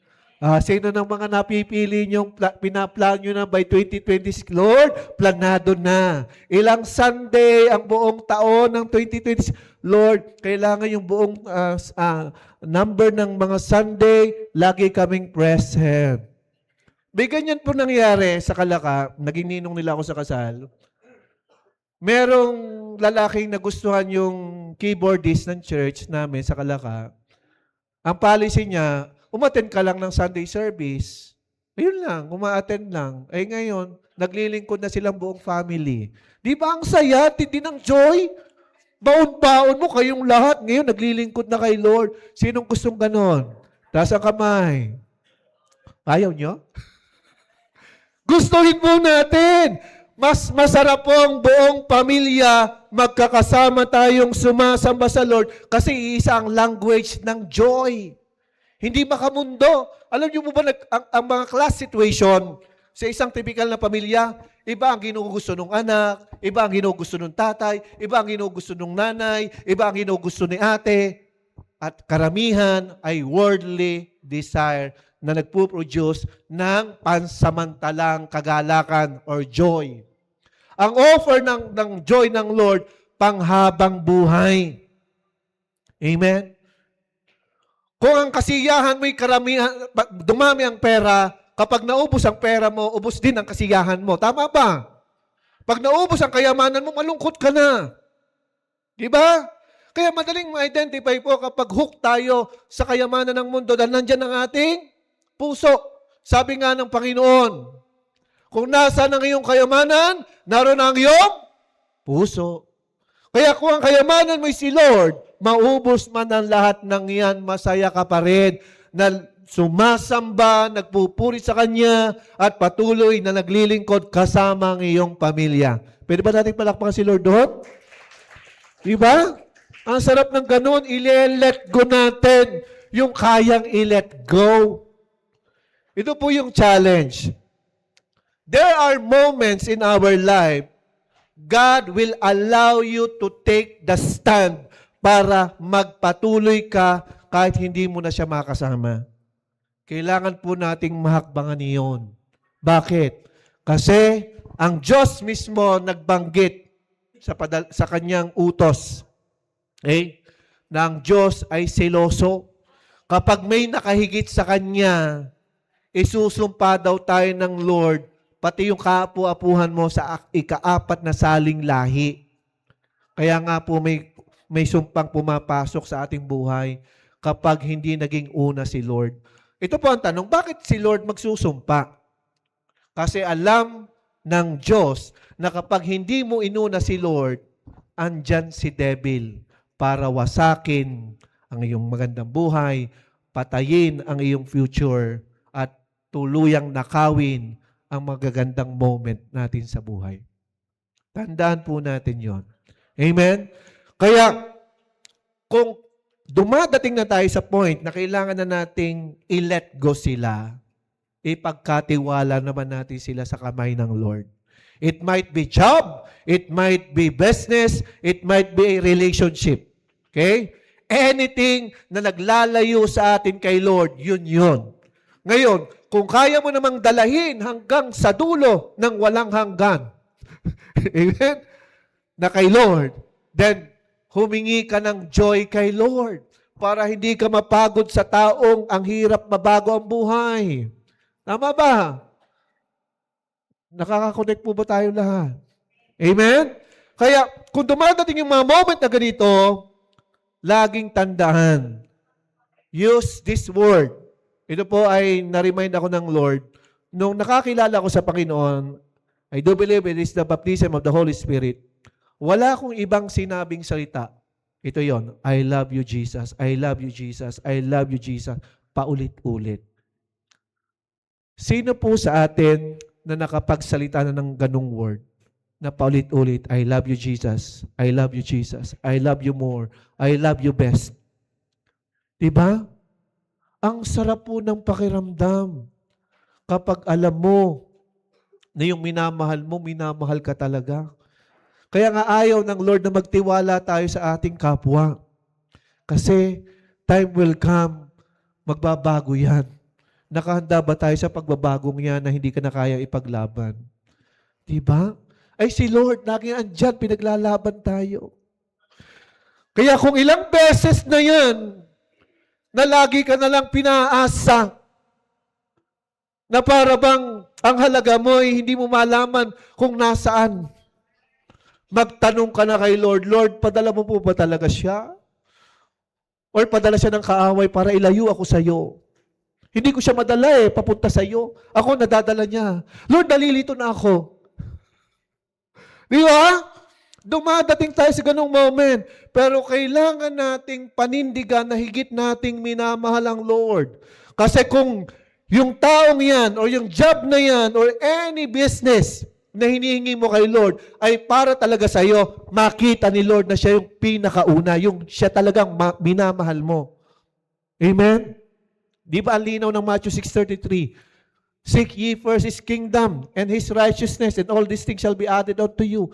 Sino ng mga napipili nyo, pinaplan nyo na by 2026? Lord, planado na. Ilang Sunday ang buong taon ng 2026? Lord, kailangan yung buong number ng mga Sunday, lagi kaming present. May ganyan po nangyari sa Kalaka, naging ninong nila ako sa kasal. Merong lalaking nagustuhan yung keyboardist ng church namin sa Kalaka. Ang policy niya, umattend ka lang ng Sunday service. Ayun lang, uma-attend lang. Eh ngayon, naglilingkod na silang buong family. Di ba ang saya, tindi ng joy? Baon-baon mo kayong lahat. Ngayon, naglilingkod na kay Lord. Sinong gustong ganon? Taas ang kamay. Ayaw nyo? Gustuhin po natin. Mas masarap po ang buong pamilya magkakasama tayong sumasamba sa Lord kasi isa ang language ng joy. Hindi makamundo. Alam niyo mo ba ang mga class situation sa isang typical na pamilya, iba ang ginugusto ng anak, iba ang ginugusto ng tatay, iba ang ginugusto ng nanay, iba ang ginugusto ni ate, at karamihan ay worldly desire na nagpo-produce ng pansamantalang kagalakan or joy. Ang offer ng joy ng Lord, panghabang buhay. Amen? Kung ang kasiyahan mo'y karamihan, dumami ang pera, kapag naubos ang pera mo, ubos din ang kasiyahan mo. Tama ba? Pag naubos ang kayamanan mo, malungkot ka na. Di ba? Kaya madaling ma-identify po kapag hook tayo sa kayamanan ng mundo dahil nandyan ang ating puso. Sabi nga ng Panginoon, kung nasa ang iyong kayamanan, naroon ang iyong puso. Kaya kung ang kayamanan mo'y si Lord, maubos man ang lahat ng iyan, masaya ka pa rin na sumasamba, nagpupuri sa Kanya, at patuloy na naglilingkod kasama ang iyong pamilya. Pwede ba natin palakpakan si Lord doon? Diba? Ang sarap ng ganun, i-let go natin yung kayang i-let go. Ito po yung challenge. There are moments in our life God will allow you to take the stand para magpatuloy ka kahit hindi mo na siya makasama. Kailangan po nating mahakbangan iyon. Bakit? Kasi ang Diyos mismo nagbanggit sa kanyang utos. Okay? Na ang Diyos ay seloso. Kapag may nakahigit sa Kanya, isusumpa daw tayo ng Lord pati yung kaapu-apuhan mo sa ika-4 na saling lahi. Kaya nga po may sumpang pumapasok sa ating buhay kapag hindi naging una si Lord. Ito po ang tanong, bakit si Lord magsusumpa? Kasi alam ng Diyos na kapag hindi mo inuna si Lord, andyan si devil para wasakin ang iyong magandang buhay, patayin ang iyong future, at tuluyang nakawin ang magagandang moment natin sa buhay. Tandaan po natin yon. Amen? Kaya, kung dumadating na tayo sa point na kailangan na nating i-let go sila, ipagkatiwala naman natin sila sa kamay ng Lord. It might be job, it might be business, it might be a relationship. Okay? Anything na naglalayo sa atin kay Lord, yun. Ngayon, kung kaya mo namang dalahin hanggang sa dulo ng walang hanggan, amen, na kay Lord, then humingi ka ng joy kay Lord. para hindi ka mapagod sa taong ang hirap mabago ang buhay. Tama ba? Nakaka-connect po ba tayo lahat? Amen? Kaya, kung dumadating yung mga moment na ganito, laging tandaan, use this word. Ito po ay na-remind ako ng Lord. Nung nakakilala ko sa Panginoon, I do believe it is the baptism of the Holy Spirit. Wala akong ibang sinabing salita. Ito yon, I love you, Jesus. I love you, Jesus. I love you, Jesus. Paulit-ulit. Sino po sa atin na nakapagsalita na ng ganung word? Na paulit-ulit, I love you, Jesus. I love you, Jesus. I love you more. I love you best. Diba? Ang sarap po ng pakiramdam kapag alam mo na yung minamahal mo, minamahal ka talaga. Kaya nga ayaw ng Lord na magtiwala tayo sa ating kapwa. Kasi time will come, magbabago yan. Nakahanda ba tayo sa pagbabagong yan na hindi ka na kaya ipaglaban? Diba? Ay si Lord, laging andyan, pinaglalaban tayo. Kaya kung ilang beses na yan, na lagi ka na lang pinaasa, na para bang ang halaga mo ay hindi mo malaman kung nasaan. Magtanong ka na kay Lord, Lord, padala mo po ba talaga siya? Or padala siya ng kaaway para ilayo ako sa iyo? Hindi ko siya madala papunta sa iyo. Ako nadadala niya. Lord, nalilito na ako. Di ba? Dumadating tayo sa ganung moment. Pero kailangan nating panindigan na higit nating minamahal ang Lord. Kasi kung yung taong yan, or yung job na yan, or any business na hinihingi mo kay Lord, ay para talaga sa iyo, makita ni Lord na siya yung pinakauna, yung siya talagang minamahal mo. Amen? Di ba ang linaw ng Matthew 6:33? Seek ye first His kingdom and His righteousness, and all these things shall be added unto you.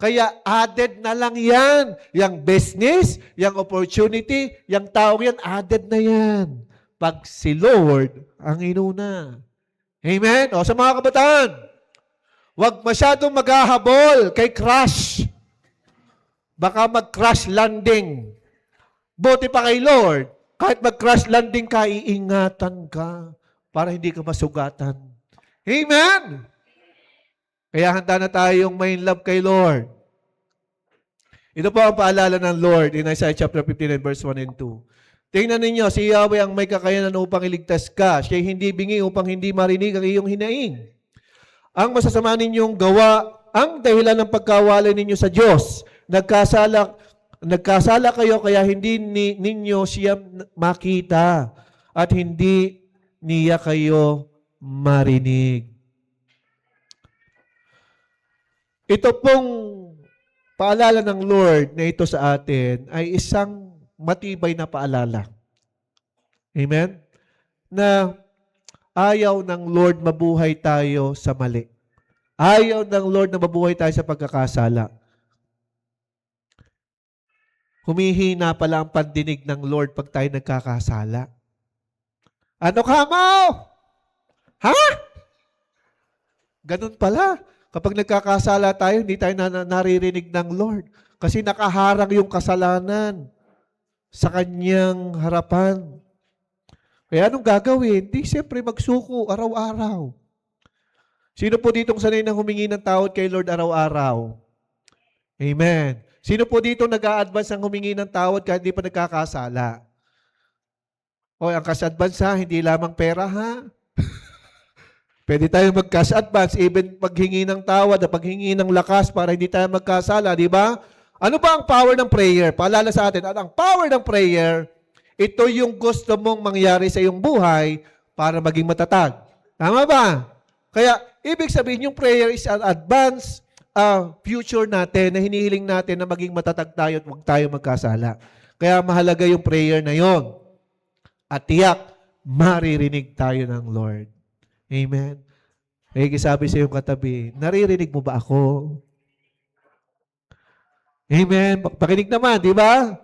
Kaya added na lang yan. Yang business, yang opportunity, yang tao yan, added na yan. Pag si Lord ang inuna. Amen? O sa mga kabataan, huwag masyadong maghahabol kay crash. Baka mag-crash landing. Buti pa kay Lord, kahit mag-crash landing ka, iingatan ka para hindi ka masugatan. Amen? Kaya handa na tayong may love kay Lord. Ito po ang paalala ng Lord in Isaiah chapter 59 verse 1 and 2. Tingnan ninyo, si Yahweh ang may kakayanan upang iligtas ka. Siya'y hindi bingi upang hindi marinig ang iyong hinaing. Ang masasama ninyong gawa, ang dahilan ng pagkawalay ninyo sa Diyos. Nagkasala kayo kaya hindi ninyo siya makita at hindi niya kayo marinig. Ito pong paalala ng Lord na ito sa atin ay isang matibay na paalala. Amen? Na ayaw ng Lord mabuhay tayo sa mali. Ayaw ng Lord na mabuhay tayo sa pagkakasala. Humihina pala ang pandinig ng Lord pag tayo nagkakasala. Ano ka mo? Ha? Ganun pala. Kapag nagkakasala tayo, hindi tayo naririnig ng Lord. Kasi nakaharang yung kasalanan sa kanyang harapan. Kaya anong gagawin? Di siyempre magsuko araw-araw. Sino po ditong sanay nang humingi ng tawad kay Lord araw-araw? Amen. Sino po dito nag-a-advance ng humingi ng tawad kahit di pa nagkakasala? O ang cash advance ha, hindi lamang pera ha? Pwede tayo mag-cash advance, even paghingi ng tawad, paghingi ng lakas para hindi tayo magkasala, di ba? Ano ba ang power ng prayer? Paalala sa atin, ang power ng prayer, ito yung gusto mong mangyari sa iyong buhay para maging matatag. Tama ba? Kaya, ibig sabihin, yung prayer is an advance future natin na hinihiling natin na maging matatag tayo at huwag tayo magkasala. Kaya mahalaga yung prayer na yon. At tiyak, maririnig tayo ng Lord. Amen. Kaya sabi sa iyong katabi, naririnig mo ba ako? Amen. Pakinig naman, di ba?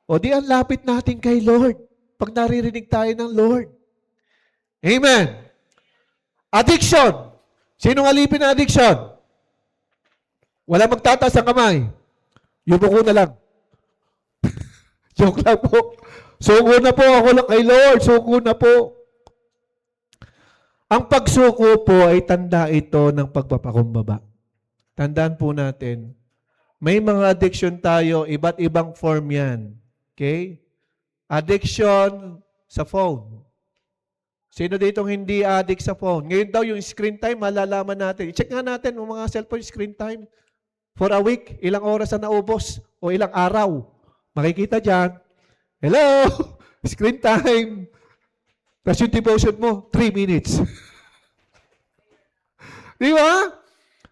O di ang lapit natin kay Lord pag naririnig tayo ng Lord. Amen. Addiction. Sinong alipin ng addiction? Wala magtataas ang kamay. Yung buko na lang. Joke lang po. Suko na po ako kay Lord. Suko na po. Ang pagsuko po ay tanda ito ng pagpapakumbaba. Tandaan po natin, may mga addiction tayo, iba't ibang form yan. Okay? Addiction sa phone. Sino ditong hindi addict sa phone? Ngayon daw yung screen time, malalaman natin. I-check nga natin yung mga cellphone screen time. For a week, ilang oras na naubos o ilang araw. Makikita dyan. Hello! Screen time. Tapos yung devotion mo, 3 minutes. Di ba?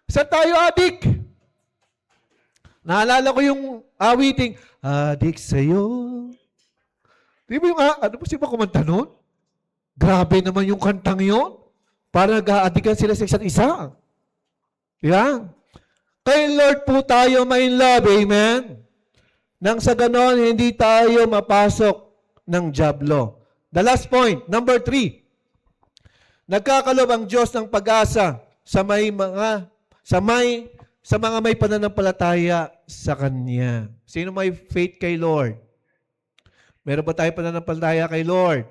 Saan tayo addict? Naalala ko yung awiting, addict sa'yo. Di ba yung, ano po siya ba kumanta nun? Grabe naman yung kantang yun. Para nag-aaddikan sila sa isa't isa. Di ba? Kay Lord po tayo may love, amen? Nang sa ganon, hindi tayo mapasok ng jablo. The last point, number 3. Nagkakalob ang Diyos ng pag-asa sa mga may pananampalataya sa Kanya. Sino may faith kay Lord? Meron ba tayo pananampalataya kay Lord?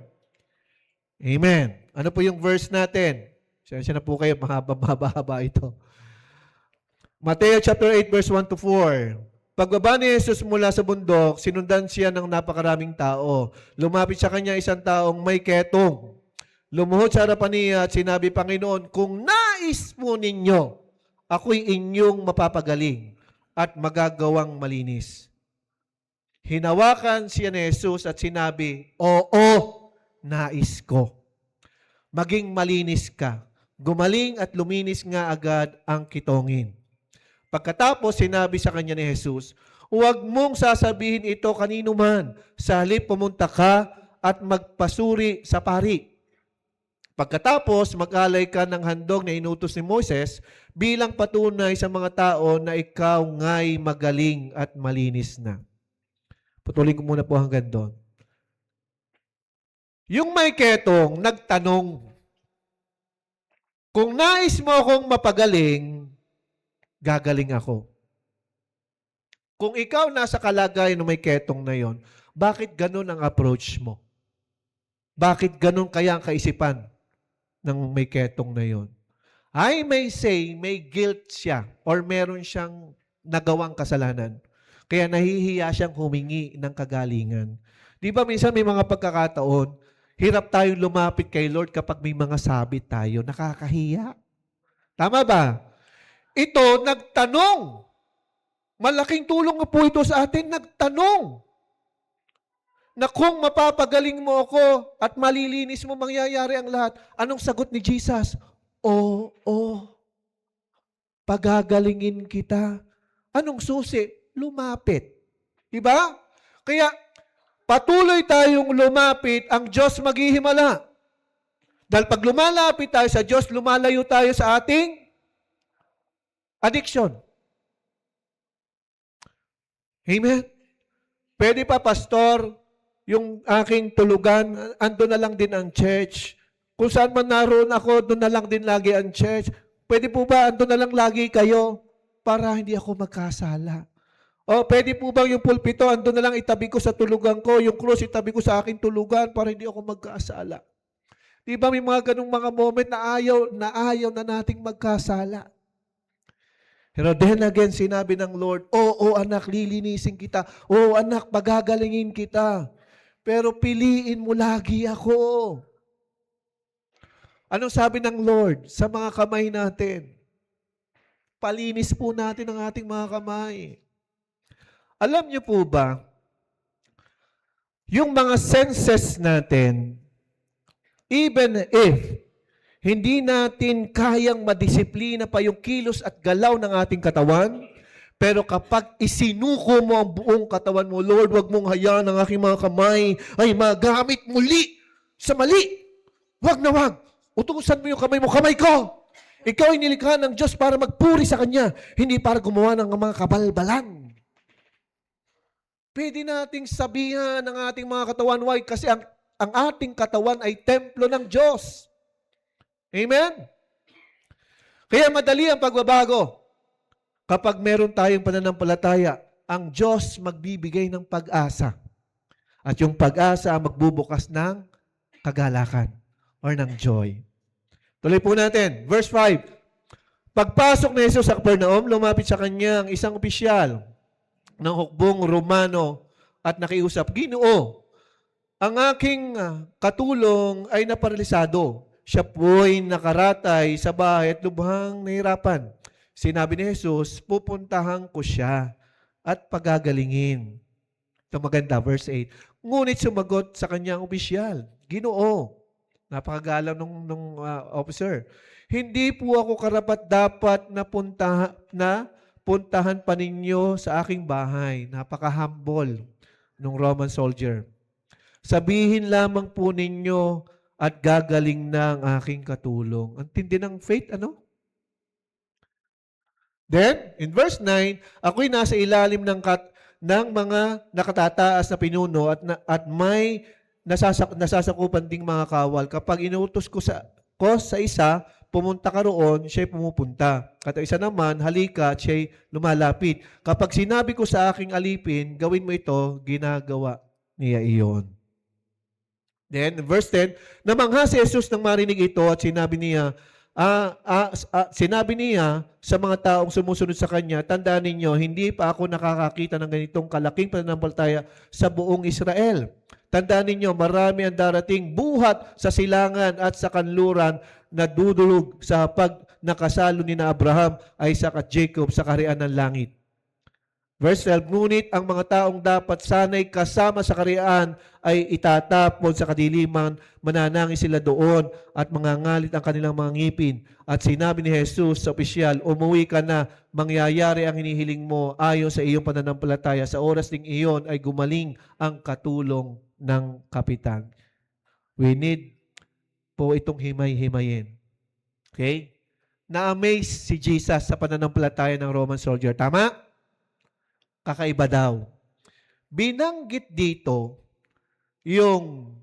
Amen. Ano po yung verse natin? Siya na po kayo, mahaba ito. Mateo chapter 8 verse 1 to 4. Pagbaba ni Jesus mula sa bundok, sinundan siya ng napakaraming tao. Lumapit sa kanya isang taong may ketong. Lumuhod sa harapan niya at sinabi, Panginoon, kung nais mo ninyo, ako'y inyong mapapagaling at magagawang malinis. Hinawakan siya ni Jesus at sinabi, Oo, nais ko. Maging malinis ka. Gumaling at luminis nga agad ang kitongin. Pagkatapos, sinabi sa kanya ni Jesus, huwag mong sasabihin ito kanino man. Sa halip pumunta ka at magpasuri sa pari. Pagkatapos, mag-alay ka ng handog na inutos ni Moses bilang patunay sa mga tao na ikaw nga'y magaling at malinis na. Putulin ko muna po hanggang doon. Yung may ketong, nagtanong, kung nais mo akong mapagaling, gagaling ako. Kung ikaw nasa kalagayan ng may ketong na yon, bakit ganun ang approach mo? Bakit ganun kaya ang kaisipan ng may ketong na yon? I may say, may guilt siya or meron siyang nagawang kasalanan. Kaya nahihiya siyang humingi ng kagalingan. Di ba minsan may mga pagkakataon, hirap tayong lumapit kay Lord kapag may mga sabit tayo. Nakakahiya. Tama ba? Ito, nagtanong. Malaking tulong po ito sa atin, nagtanong. Na kung mapapagaling mo ako at malilinis mo, mangyayari ang lahat. Anong sagot ni Jesus? Oo. Pagagalingin kita. Anong susi? Lumapit. Diba? Kaya, patuloy tayong lumapit, ang Diyos maghihimala. Dahil pag lumalapit tayo sa Diyos, lumalayo tayo sa ating addiction. Amen? Pwede pa, pastor, yung aking tulugan, ando na lang din ang church. Kung saan man naroon ako, doon na lang din lagi ang church. Pwede po ba, ando na lang lagi kayo para hindi ako magkasala? O pwede po bang yung pulpito, ando na lang itabi ko sa tulugan ko, yung cross itabi ko sa aking tulugan para hindi ako magkasala? Di ba may mga ganung mga moment na ayaw na nating magkasala? Pero then again, sinabi ng Lord, Oo anak, lilinisin kita. Oo anak, pagagalingin kita. Pero piliin mo lagi ako. Anong sabi ng Lord sa mga kamay natin? Palinis po natin ang ating mga kamay. Alam niyo po ba, yung mga senses natin, even if hindi natin kayang madisiplina pa yung kilos at galaw ng ating katawan, pero kapag isinuko mo ang buong katawan mo, Lord, wag mong hayaan ang aking mga kamay ay magamit muli sa mali. Wag na wag. Utusan mo yung kamay mo, kamay ko. Ikaw ay nilikha ng Diyos para magpuri sa Kanya, hindi para gumawa ng mga kabalbalan. Pwede nating sabihan ng ating mga katawan, why? Kasi ang ating katawan ay templo ng Diyos. Amen? Kaya madali ang pagbabago. Kapag meron tayong pananampalataya, ang Diyos magbibigay ng pag-asa. At yung pag-asa ang magbubukas ng kagalakan or ng joy. Tuloy po natin. Verse 5. Pagpasok ni Jesus sa Capernaum, lumapit sa kanya ang isang opisyal ng hukbong Romano at nakiusap, Ginoo, ang aking katulong ay naparalisado. Siya po'y nakaratay sa bahay at lubhang nahirapan. Sinabi ni Jesus, pupuntahan ko siya at pagagalingin. Ito maganda, verse 8. Ngunit sumagot sa kanyang opisyal, Ginoo, napakagalang nung officer, hindi po ako karapat dapat na puntahan pa ninyo sa aking bahay. Napaka-humble nung Roman soldier. Sabihin lamang po ninyo at gagaling na ang aking katulong. Ang tindi ng faith, ano? Then, in verse 9, ako'y nasa ilalim ng mga nakatataas na pinuno at may nasasakupan ding mga kawal. Kapag inutos ko sa isa, pumunta ka roon, siya'y pumupunta. At isa naman, halika at siya'y lumalapit. Kapag sinabi ko sa aking alipin, gawin mo ito, ginagawa niya iyon. Then, verse 10, namangha si Jesus nang marinig ito at sinabi niya sa mga taong sumusunod sa kanya, tandaan ninyo, hindi pa ako nakakakita ng ganitong kalaking pananampalataya sa buong Israel. Tandaan ninyo, marami ang darating buhat sa silangan at sa kanluran na dudulog sa nakasalo ni na Abraham, Isaac at Jacob sa kaharian ng langit. Verse 12, ngunit ang mga taong dapat sanay kasama sa kaharian ay itatapon sa kadiliman, mananangis sila doon at mangangalit ang kanilang mga ngipin. At sinabi ni Jesus sa opisyal, umuwi ka na, mangyayari ang hinihiling mo ayon sa iyong pananampalataya. Sa oras ding iyon ay gumaling ang katulong ng kapitan. We need po itong himay-himayin. Okay? Na-amaze si Jesus sa pananampalataya ng Roman soldier. Tama? Kakaiba daw. Binanggit dito yung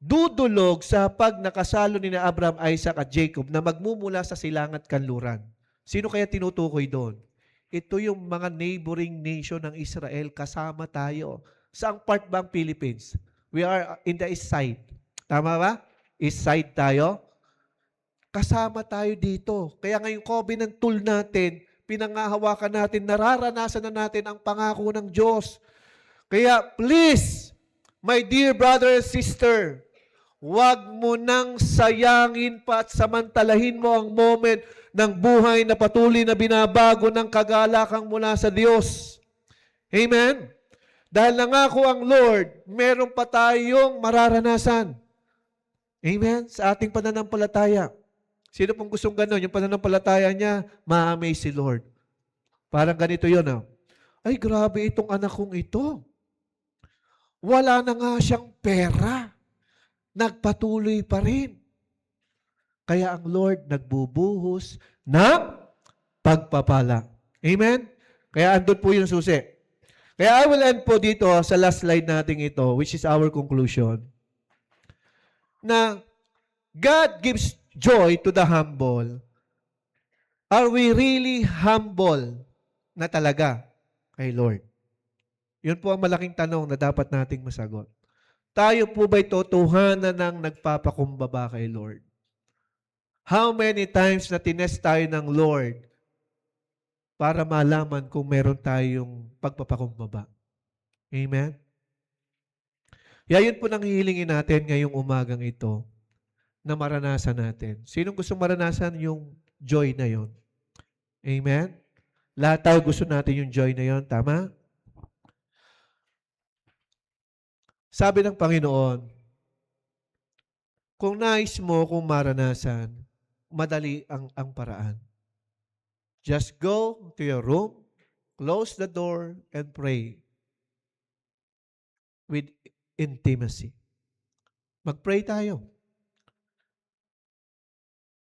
dudulog sa nakasalo ni na Abraham, Isaac at Jacob na magmumula sa silangan at kanluran. Sino kaya tinutukoy doon? Ito yung mga neighboring nation ng Israel. Kasama tayo. Saang part ba ang Philippines? We are in the east side. Tama ba? East side tayo. Kasama tayo dito. Kaya ngayong covenant tool natin, pinangahawakan natin, nararanasan na natin ang pangako ng Diyos. Kaya please, my dear brother and sister, huwag mo nang sayangin pa at samantalahin mo ang moment ng buhay na patuloy na binabago ng kagalakang mula sa Diyos. Amen? Dahil nangako ang Lord, meron pa tayong mararanasan. Amen? Sa ating pananampalataya. Sino pong gustong gano'n? Yung pananampalataya niya, ma-amaze si Lord. Parang ganito yun. Ay, grabe itong anak kong ito. Wala na nga siyang pera. Nagpatuloy pa rin. Kaya ang Lord nagbubuhos ng pagpapala. Amen? Kaya andun po yung susi. Kaya I will end po dito sa last slide natin ito, which is our conclusion, na God gives joy to the humble. Are we really humble na talaga kay Lord? Yun po ang malaking tanong na dapat nating masagot. Tayo po ba'y totohanan ng nagpapakumbaba kay Lord? How many times na tinest tayo ng Lord para malaman kung meron tayong pagpapakumbaba? Amen? Kaya yun po nang hihilingin natin ngayong umagang ito na maranasan natin. Sinong gusto maranasan yung joy na yon? Amen? Lahat tayo gusto natin yung joy na yon. Tama? Sabi ng Panginoon, kung nais mo kung maranasan, madali ang paraan. Just go to your room, close the door, and pray with intimacy. Mag-pray tayo.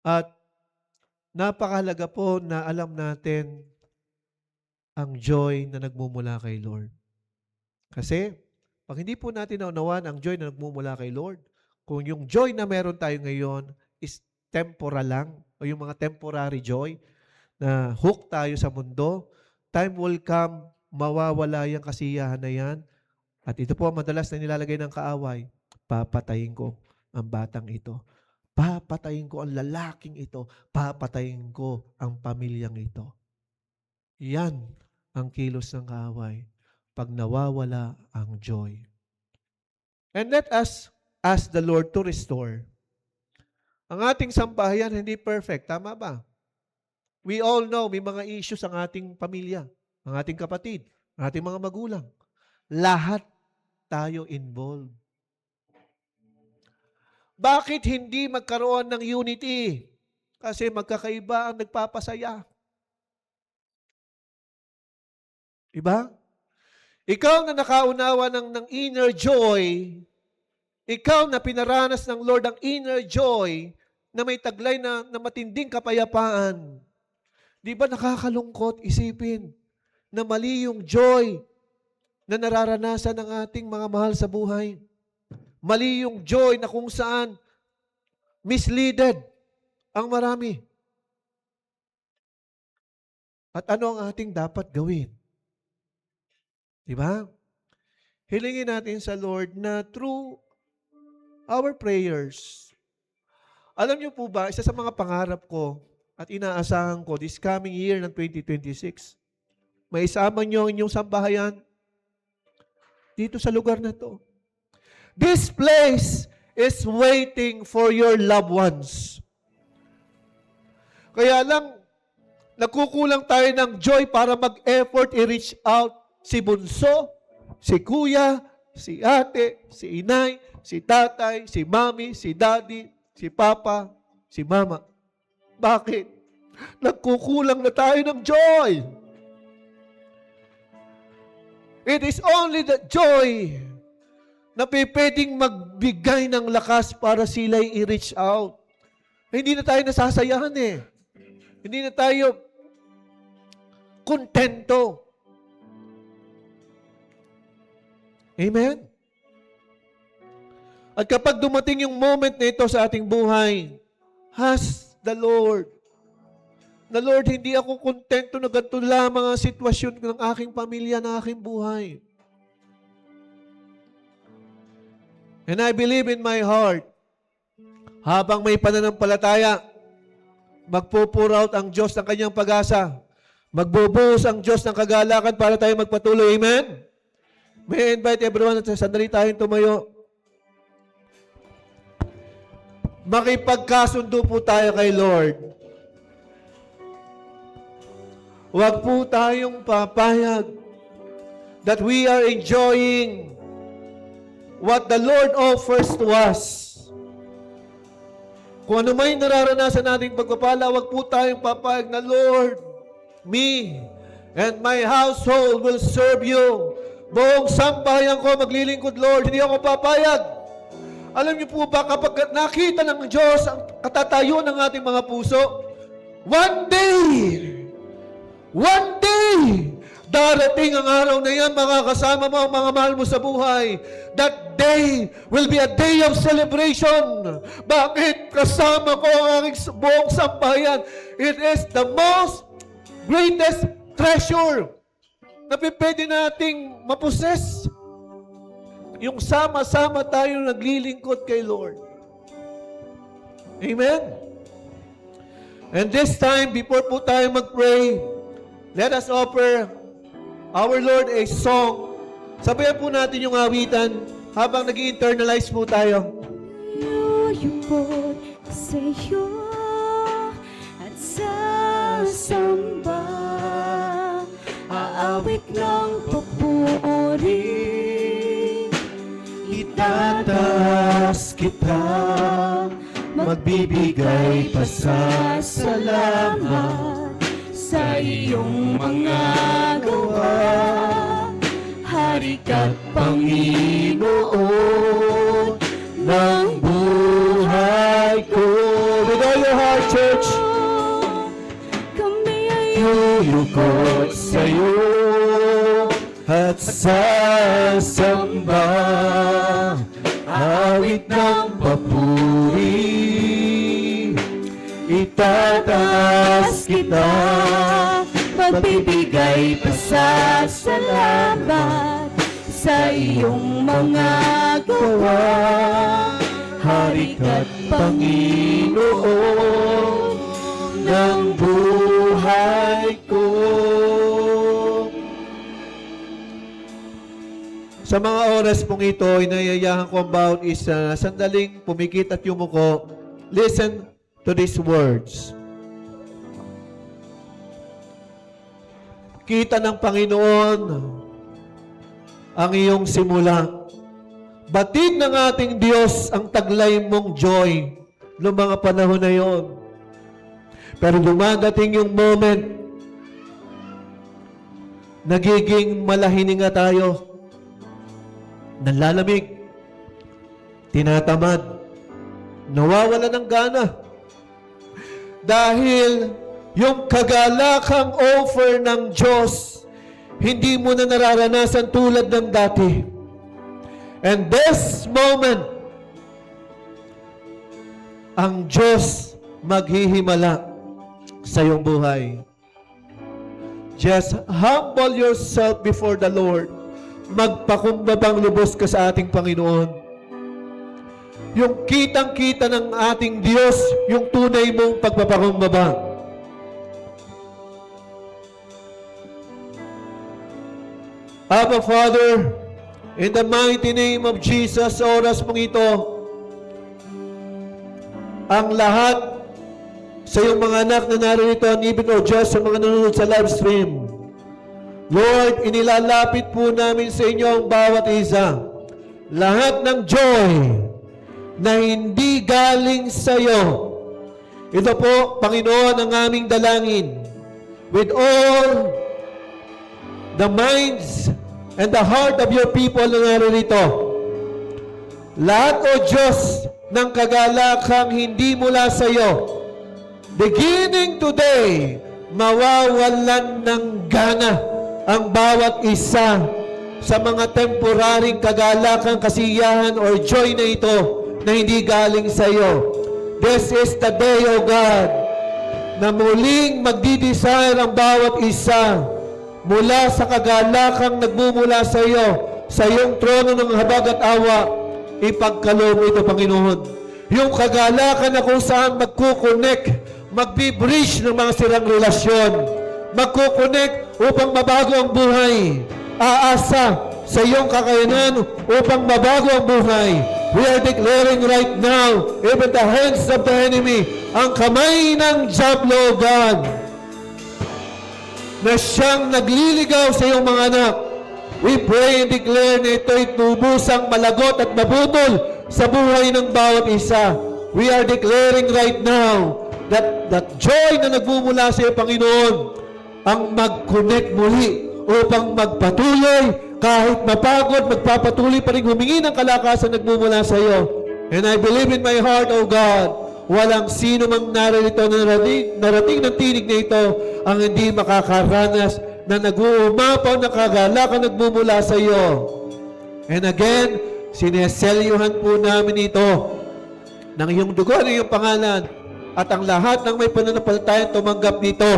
At napakahalaga po na alam natin ang joy na nagmumula kay Lord. Kasi, pag hindi po natin naunawaan ang joy na nagmumula kay Lord, kung yung joy na meron tayo ngayon is temporal lang, o yung mga temporary joy, na hook tayo sa mundo, time will come, mawawala yung kasiyahan na yan, At ito po ang madalas na nilalagay ng kaaway, papatayin ko ang batang ito. Papatayin ko ang lalaking ito. Papatayin ko ang pamilyang ito. Yan ang kilos ng kaaway pag nawawala ang joy. And let us ask the Lord to restore. Ang ating sambahayan hindi perfect. Tama ba? We all know may mga issues ang ating pamilya, ang ating kapatid, ang ating mga magulang. Lahat tayo involved. Bakit hindi magkaroon ng unity? Kasi magkakaiba ang nagpapasaya. Diba? Ikaw na nakaunawa ng inner joy, ikaw na pinaranas ng Lord ang inner joy na may taglay na matinding kapayapaan. Di ba nakakalungkot isipin na mali yung joy na nararanasan ng ating mga mahal sa buhay? Mali yung joy na kung saan misleaded ang marami. At ano ang ating dapat gawin? Diba? Hilingin natin sa Lord na through our prayers. Alam niyo po ba, isa sa mga pangarap ko at inaasahan ko this coming year ng 2026, may isama niyo ang inyong sambahayan dito sa lugar na to. This place is waiting for your loved ones. Kaya lang, nagkukulang tayo ng joy para mag-effort i-reach out si bunso, si kuya, si ate, si inay, si tatay, si mami, si daddy, si papa, si mama. Bakit? Nagkukulang na tayo ng joy. It is only the joy na pwedeng magbigay ng lakas para sila'y i-reach out. Hindi na tayo nasasayahan eh. Hindi na tayo kontento. Amen? At kapag dumating yung moment na ito sa ating buhay, ask the Lord, na Lord, hindi ako kontento na ganito lamang ang sitwasyon ng aking pamilya, ng aking buhay. And I believe in my heart, habang may pananampalataya, magpo-pour out ang Diyos ng kanyang pag-asa. Magbubuhos ang Diyos ng kagalakan para tayo magpatuloy. Amen? May I invite everyone at sandali tayong tumayo. Makipagkasundo po tayo kay Lord. Huwag po tayong papayag that we are enjoying what the Lord offers to us. Kung ano may nararanasan nating pagpapala, huwag po tayong papayag na, Lord, me and my household will serve you. Buong sambahayan ko maglilingkod, Lord. Hindi ako papayag. Alam niyo po ba, kapag nakita ng Diyos ang katatayo ng ating mga puso, one day, darating ang araw na yan, makakasama mo ang mga mahal mo sa buhay. That day will be a day of celebration. Bakit? Kasama ko ang aking buong sambahayan. It is the most greatest treasure na pwede nating maposes. Yung sama-sama tayo naglilingkod kay Lord. Amen? And this time, before po tayo mag-pray, let us offer our Lord a song. Sabayan po natin yung awitan habang nag-internalize po tayo. Luyupot sa iyo at sasamba, aawit ng papuri. Itataas kita, magbibigay pasasalamat sa iyong mga gawa. Hari ka't Panginoon ng buhay ko. With all your heart, church, Kami ay lulukod sa'yo at sasamba, awit ng papuri. Itataas kita, magbibigay pasasalamat sa iyong mga gawa. Hari ka't Panginoon ng buhay ko. Sa mga oras pong ito, inayayahan ko ang bawat isa, sandaling pumikit at yumuko. Listen to these words. Kita ng Panginoon ang iyong simula. Batid ng ating Diyos ang taglay mong joy noong mga panahon na yon. Pero dumadating yung moment, nagiging malahininga tayo. Nanlalamig, tinatamad, nawawala ng gana. Dahil yung kagalakang offer ng Diyos, hindi mo na nararanasan tulad ng dati. And this moment, ang Diyos maghihimala sa iyong buhay. Just humble yourself before the Lord. Magpakumbabang lubos ka sa ating Panginoon. Yung kitang-kita ng ating Diyos, yung tunay mong pagpapakumbaba. Abba Father, in the mighty name of Jesus, sa oras mong ito, ang lahat sa iyong mga anak na narito, and even, O Diyos, sa mga nanonood sa live stream, Lord, inilalapit po namin sa inyo ang bawat isa. Lahat ng joy na hindi galing sa iyo. Ito po, Panginoon, ang aming dalangin. With all the minds and the heart of your people na narito. Lahat, O Diyos, ng kagalakang hindi mula sa iyo. Beginning today, mawawalan ng gana ang bawat isa sa mga temporaring kagalakang, kasiyahan, or joy na ito na hindi galing sa iyo. This is the day, O God, na muling magdi-desire ang bawat isa mula sa kagalakang nagmumula sa iyo, sa iyong trono ng habag at awa, ipagkaloob mo ito, Panginoon. Yung kagalakan na kung saan magkukonek, magbi-bridge ng mga sirang relasyon, magkukonek upang mabago ang buhay, aasa sa iyong kakayanan upang mabago ang buhay. We are declaring right now, even the hands of the enemy, ang kamay ng Diablo, God, na siyang nagliligaw sa iyong mga anak. We pray and declare na ito'y tubusang malagot at mabutol sa buhay ng bawat isa. We are declaring right now that joy na nagmumula sa iyo, Panginoon, ang mag-connect muli upang magpatuloy kahit mapagod, magpapatuloy pa rin humingi ng kalakasan nagmumula sa iyo. And I believe in my heart, O God, walang sino mang narito na narating ng tinig na ito ang hindi makakaranas na nag-uumapaw na kagalakan nagmumula sa iyo. And again, sineselyuhan po namin ito ng iyong dugo, ng iyong pangalan, at ang lahat ng may pananampalatayang tumanggap nito,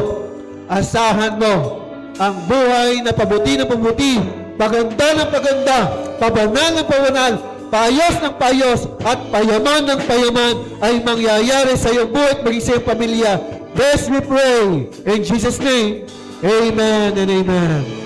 asahan mo ang buhay na pabuti ng pabuti, paganda ng paganda, pabanal ng pabanal, paayos ng paayos, at payaman ng payaman ay mangyayari sa iyong buhay at maging sa iyong pamilya. This we pray in Jesus' name. Amen and amen.